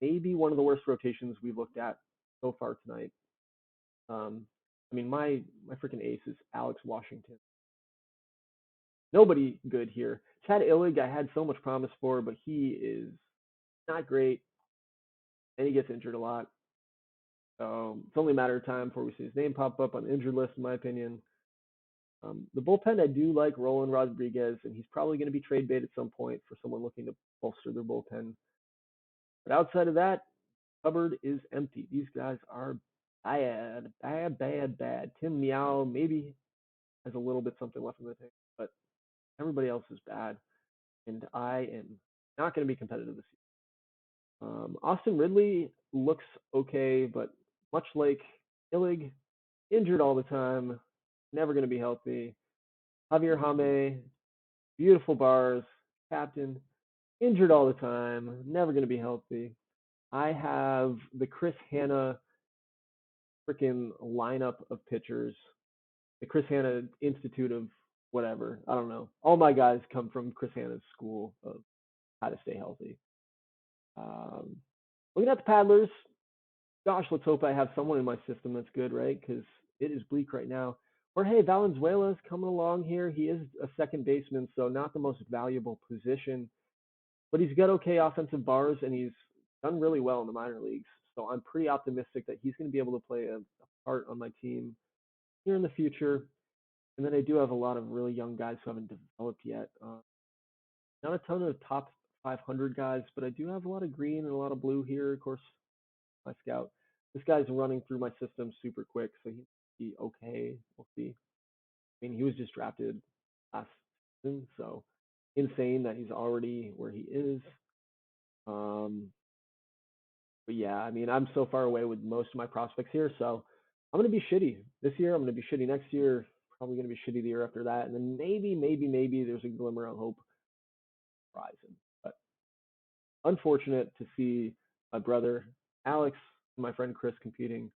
maybe one of the worst rotations we've looked at so far tonight. I mean, my freaking ace is Alex Washington. Nobody good here. Chad Illig, I had so much promise for, but he is not great, and he gets injured a lot. So it's only a matter of time before we see his name pop up on the injured list, in my opinion. The bullpen, I do like Roland Rodriguez, and he's probably going to be trade bait at some point for someone looking to bolster their bullpen. But outside of that, cupboard is empty. These guys are bad, bad, bad, bad. Tim Meow maybe has a little bit something left in the tank, but everybody else is bad, and I am not going to be competitive this year. Austin Ridley looks okay, but much like Illig, injured all the time, never going to be healthy. Javier Hame, beautiful bars, captain, injured all the time, never going to be healthy. I have the Chris Hanna freaking lineup of pitchers, the Chris Hanna Institute of whatever. I don't know. All my guys come from Chris Hanna's school of how to stay healthy. Um, Looking at the paddlers, gosh, let's hope I have someone in my system that's good, right? Because it is bleak right now. Or hey, Valenzuela is coming along here. He is a second baseman, so not the most valuable position, but he's got okay offensive bars and he's done really well in the minor leagues. So I'm pretty optimistic that he's going to be able to play a part on my team here in the future. And then I do have a lot of really young guys who haven't developed yet. Not a ton of top 500 guys, but I do have a lot of green and a lot of blue here. Of course, my scout. This guy's running through my system super quick, so he'll be okay. We'll see. I mean, he was just drafted last season, so insane that he's already where he is. Um, but yeah, I mean, I'm so far away with most of my prospects here, so I'm gonna be shitty this year. I'm gonna be shitty next year. Probably gonna be shitty the year after that, and then maybe there's a glimmer of hope horizon. But unfortunate to see my brother Alex and my friend Chris competing.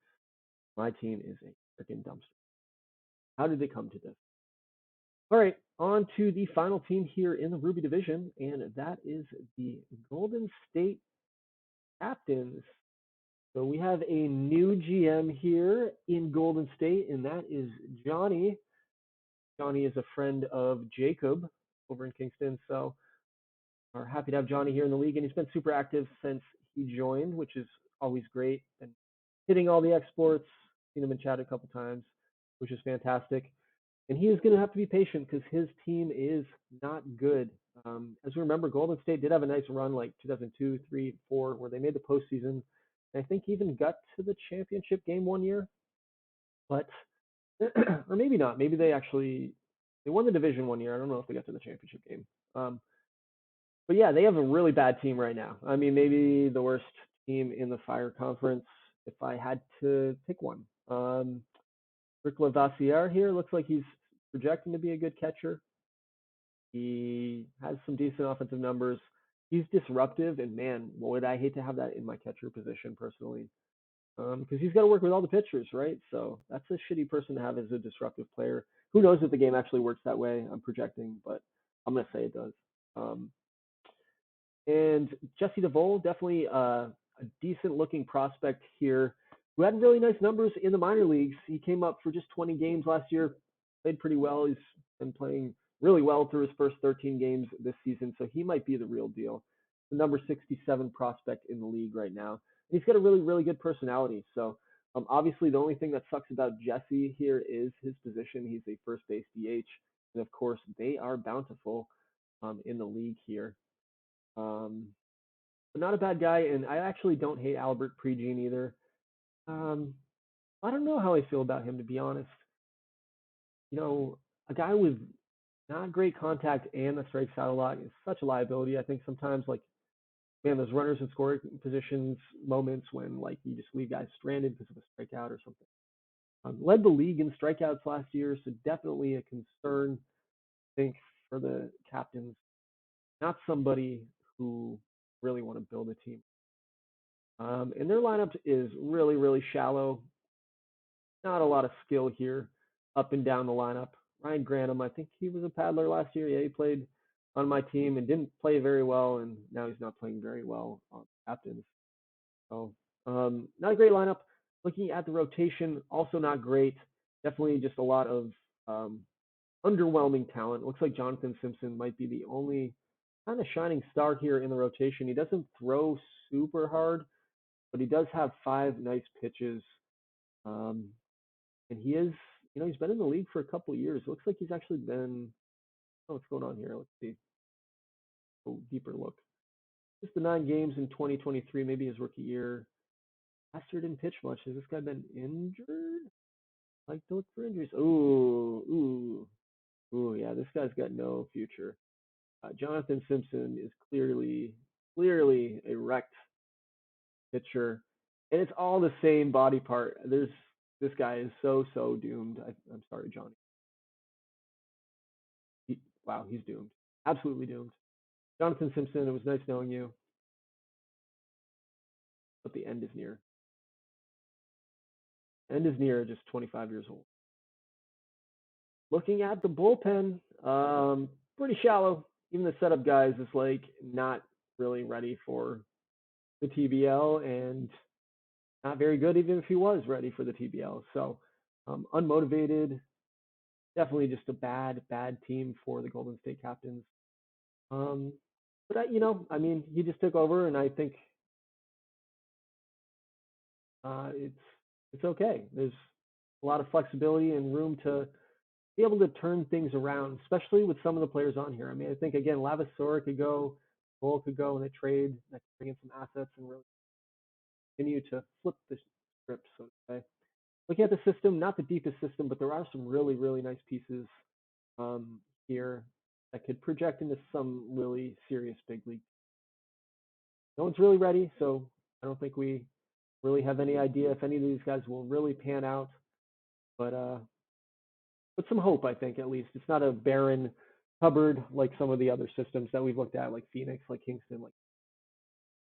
My team is a freaking dumpster. How did it come to this? All right, on to the final team here in the Ruby division, and that is the Golden State Captains. So we have a new GM here in Golden State, and that is Johnny. Johnny is a friend of Jacob over in Kingston, so we're happy to have Johnny here in the league, and he's been super active since he joined, which is always great. And hitting all the exports, seen him in chat a couple times, which is fantastic. And he is going to have to be patient because his team is not good. As we remember, Golden State did have a nice run like 2002, 3, 4, where they made the postseason. And I think even got to the championship game one year, but or maybe not. Maybe they won the division one year. I don't know if they got to the championship game. But yeah, they have a really bad team right now. I mean, maybe the worst team in the Fire Conference if I had to pick one. Rick Lavassiere here looks like he's projecting to be a good catcher. He has some decent offensive numbers. He's disruptive, and man, would I hate to have that in my catcher position personally. Because he's got to work with all the pitchers, right? So that's a shitty person to have as a disruptive player. Who knows if the game actually works that way? I'm projecting, but I'm gonna say it does. Um, and Jesse DeVole, definitely a decent looking prospect here who had really nice numbers in the minor leagues. He came up for just 20 games last year, played pretty well. He's been playing really well through his first 13 games this season, so he might be the real deal. The number 67 prospect in the league right now. And he's got a really, really good personality. So obviously the only thing that sucks about Jesse here is his position. He's a first base DH. And of course, they are bountiful in the league here. But not a bad guy, and I actually don't hate Albert Pregene either. Um, I don't know how I feel about him, to be honest. You know, a guy with not great contact and that strikes out a lot is such a liability. I think sometimes, like, man, those runners in scoring positions moments when, like, you just leave guys stranded because of a strikeout or something. Led the league in strikeouts last year, so definitely a concern, I think, for the captains. Not somebody who really want to build a team. And their lineup is really, really shallow. Not a lot of skill here up and down the lineup. Ryan Grantham, I think he was a paddler last year. Yeah, he played on my team and didn't play very well, and now he's not playing very well on captains. So not a great lineup. Looking at the rotation, also not great. Definitely just a lot of underwhelming talent. Looks like Jonathan Simpson might be the only kind of shining star here in the rotation. He doesn't throw super hard, but he does have 5 nice pitches. And he is, he's been in the league for a couple of years. It looks like he's actually been, oh, what's going on here? Let's see. A deeper look. just the 9 games in 2023, maybe his rookie year. Last year didn't pitch much. Has this guy been injured? Like to look for injuries. Ooh, yeah. This guy's got no future. Jonathan Simpson is clearly a wrecked pitcher, and it's all the same body part. This guy is so doomed. I'm sorry, Johnny. Wow, he's doomed. Absolutely doomed. Jonathan Simpson, it was nice knowing you, but the end is near. End is near. Just 25 years old. Looking at the bullpen, pretty shallow. Even the setup guys is like not really ready for the TBL and not very good even if he was ready for the TBL. So unmotivated, definitely just a bad team for the Golden State Captains. But I mean, he just took over, and I think it's okay. There's a lot of flexibility and room to be able to turn things around, especially with some of the players on here. I mean, I think again, Lavasora could go, Cole could go in a trade that could bring in some assets and really continue to flip the script, so to say. Looking at the system, not the deepest system, but there are some really nice pieces here that could project into some really serious big league. No one's really ready, so I don't think we really have any idea if any of these guys will really pan out. But some hope, I think, at least. It's not a barren cupboard like some of the other systems that we've looked at, like Phoenix, like Kingston. Like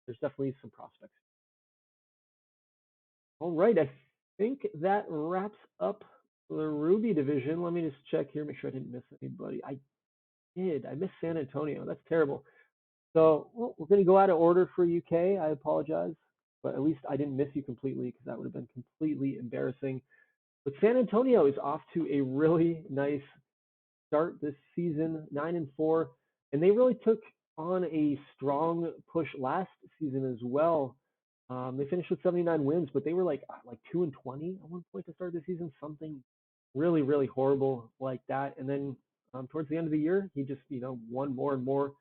there's definitely some prospects. All right, I think that wraps up the Ruby division. Let me just check here, make sure I didn't miss anybody. I did. I missed San Antonio. That's terrible. So we're going to go out of order for UK. I apologize, but at least I didn't miss you completely because that would have been completely embarrassing. But San Antonio is off to a really nice start this season, 9-4, and they really took on a strong push last season as well. They finished with 79 wins, but they were like 2-20 at one point to start the season, something really horrible like that. And then towards the end of the year, he just won more and more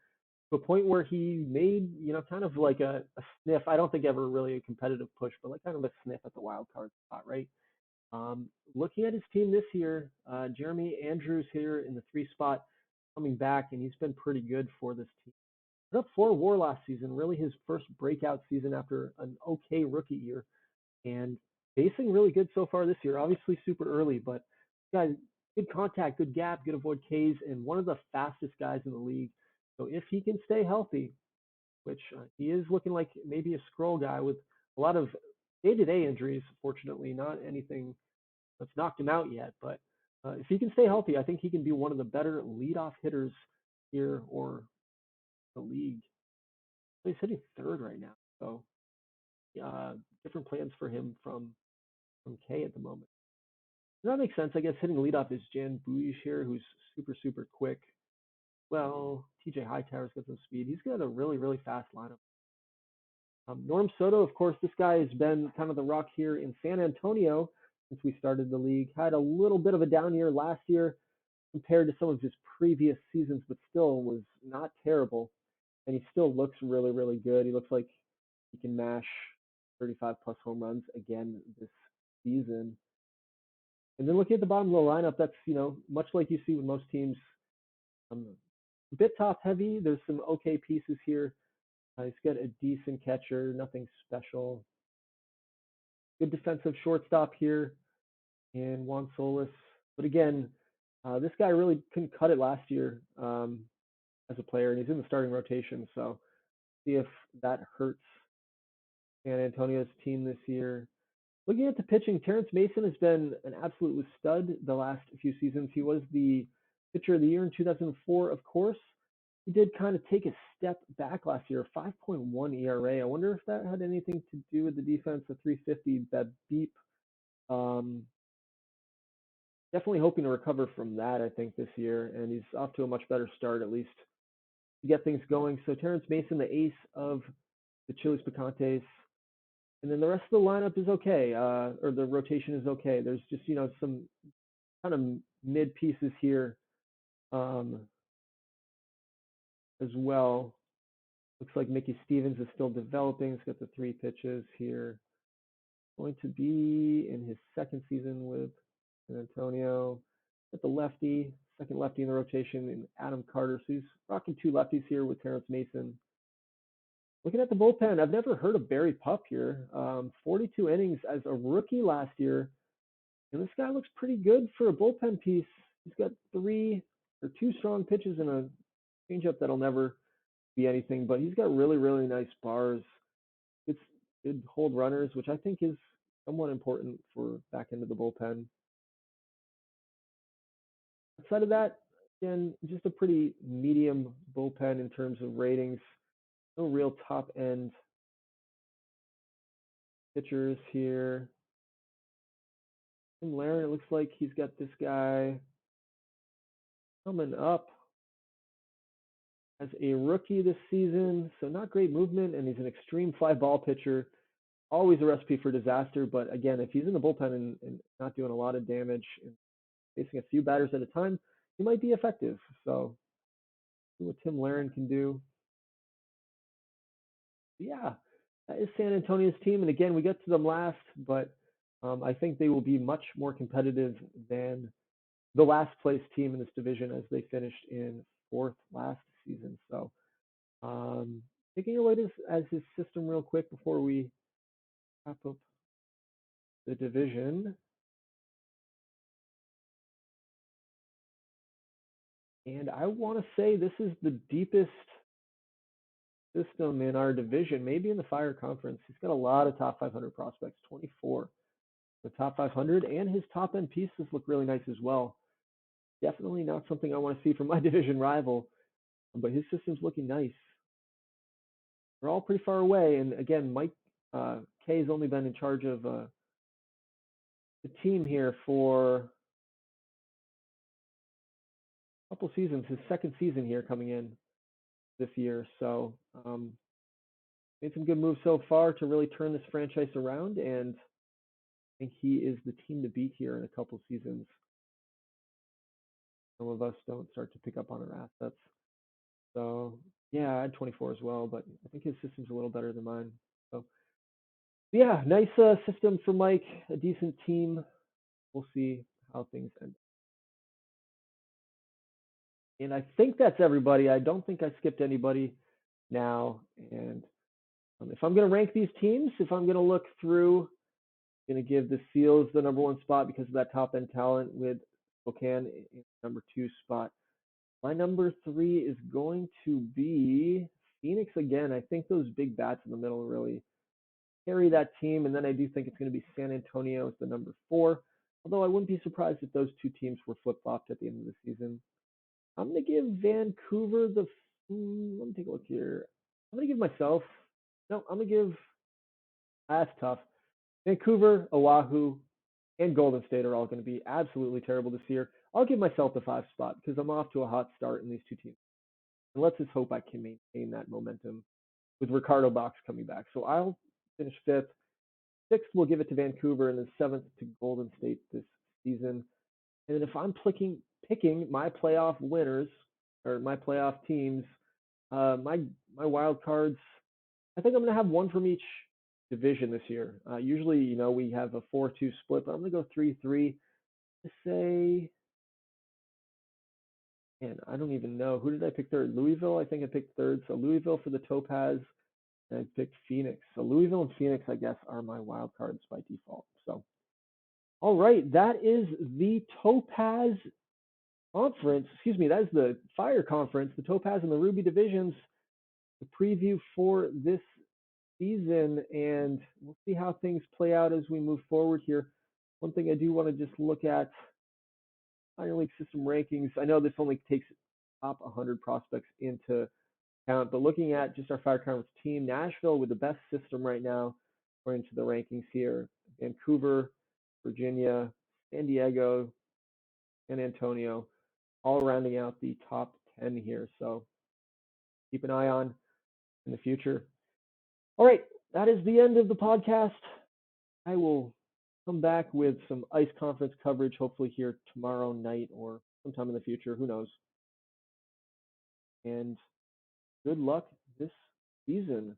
to a point where he made kind of like a sniff. I don't think ever really a competitive push, but like kind of a sniff at the wild card spot, right? Looking at his team this year, Jeremy Andrews here in the 3 spot coming back, and he's been pretty good for this team. Put up 4 WAR last season, really his first breakout season after an okay rookie year, and basing really good so far this year. Obviously super early, but guys, good contact, good gap, good avoid Ks, and one of the fastest guys in the league. So if he can stay healthy, which he is looking like maybe a scroll guy with a lot of day-to-day injuries, fortunately, not anything that's knocked him out yet. But if he can stay healthy, I think he can be one of the better leadoff hitters here or the league. He's hitting 3rd right now, so different plans for him from K at the moment. And that makes sense, I guess. Hitting leadoff is Jan Buish here, who's super quick. Well, TJ Hightower's got some speed. He's got a really fast lineup. Norm Soto, of course, this guy has been kind of the rock here in San Antonio since we started the league. Had a little bit of a down year last year compared to some of his previous seasons, but still was not terrible. And he still looks really good. He looks like he can mash 35 plus home runs again this season. And then looking at the bottom of the lineup, that's, much like you see with most teams, a bit top heavy. There's some okay pieces here. He's got a decent catcher, nothing special. Good defensive shortstop here in Juan Solis. But again, this guy really couldn't cut it last year as a player, and he's in the starting rotation. So see if that hurts San Antonio's team this year. Looking at the pitching, Terrence Mason has been an absolute stud the last few seasons. He was the pitcher of the year in 2004, of course. He did kind of take a step back last year, 5.1 ERA. I wonder if that had anything to do with the defense, the 350 beep. Definitely hoping to recover from that, I think, this year, and he's off to a much better start, at least, to get things going. So Terrence Mason, the ace of the Chilis Picantes. And then the rest of the lineup is okay, or the rotation is okay. There's just, some kind of mid pieces here as well. Looks like Mickey Stevens is still developing. He's got the 3 pitches here. Going to be in his second season with San Antonio. At the lefty, second lefty in the rotation, in Adam Carter. So he's rocking 2 lefties here with Terrence Mason. Looking at the bullpen, I've never heard of Barry Pup here. 42 innings as a rookie last year, and this guy looks pretty good for a bullpen piece. He's got 2 strong pitches and a changeup that'll never be anything, but he's got really, really nice bars. It's good hold runners, which I think is somewhat important for back into the bullpen. Outside of that, again, just a pretty medium bullpen in terms of ratings. No real top end pitchers here. Tim Laren, it looks like he's got this guy coming up as a rookie this season, so not great movement, and he's an extreme fly ball pitcher. Always a recipe for disaster, but again, if he's in the bullpen and not doing a lot of damage and facing a few batters at a time, he might be effective. So see what Tim Laren can do. Yeah, that is San Antonio's team, and again, we get to them last, but I think they will be much more competitive than the last place team in this division as they finished in 4th last season. So taking a look at his system real quick before we wrap up the division. And I want to say this is the deepest system in our division, maybe in the Fire Conference. He's got a lot of top 500 prospects, 24. The top 500, and his top end pieces look really nice as well. Definitely not something I want to see from my division rival, but his system's looking nice. They're all pretty far away, and again, Mike K has only been in charge of the team here for a couple seasons. His second season here coming in this year, so made some good moves so far to really turn this franchise around, and I think he is the team to beat here in a couple seasons. Some of us don't start to pick up on our assets. So yeah, I had 24 as well, but I think his system's a little better than mine. So yeah, nice system for Mike, a decent team. We'll see how things end. And I think that's everybody. I don't think I skipped anybody now. And if I'm going to rank these teams, if I'm going to look through, I'm going to give the Seals the #1 spot because of that top end talent with Spokane in #2 spot. My #3 is going to be Phoenix again. I think those big bats in the middle really carry that team. And then I do think it's going to be San Antonio as the #4. Although I wouldn't be surprised if those 2 teams were flip-flopped at the end of the season. I'm going to give Vancouver let me take a look here. I'm going to give myself, no, I'm going to give, that's tough. Vancouver, Oahu, and Golden State are all going to be absolutely terrible this year. I'll give myself the 5 spot because I'm off to a hot start in these 2 teams. And let's just hope I can maintain that momentum with Ricardo Box coming back. So I'll finish 5th. 6th, we'll give it to Vancouver, and then 7th to Golden State this season. And then if I'm picking my playoff winners or my playoff teams, my wild cards, I think I'm going to have one from each division this year. Usually, we have a 4-2 split, but I'm going to go 3-3 to say, man, I don't even know. Who did I pick third? Louisville, I think I picked third. So Louisville for the Topaz, and I picked Phoenix. So Louisville and Phoenix, I guess, are my wild cards by default. So, all right, that is the Topaz Conference. Excuse me, that is the Fire Conference, the Topaz and the Ruby divisions. The preview for this season, and we'll see how things play out as we move forward here. One thing I do want to just look at minor league system rankings. I know this only takes top 100 prospects into account, but looking at just our Fire Conference team, Nashville with the best system right now, according to the rankings here. Vancouver, Virginia, San Diego, San Antonio, all rounding out the top 10 here. So keep an eye on in the future. All right, that is the end of the podcast. I will come back with some ice conference coverage, hopefully here tomorrow night or sometime in the future. Who knows? And good luck this Season.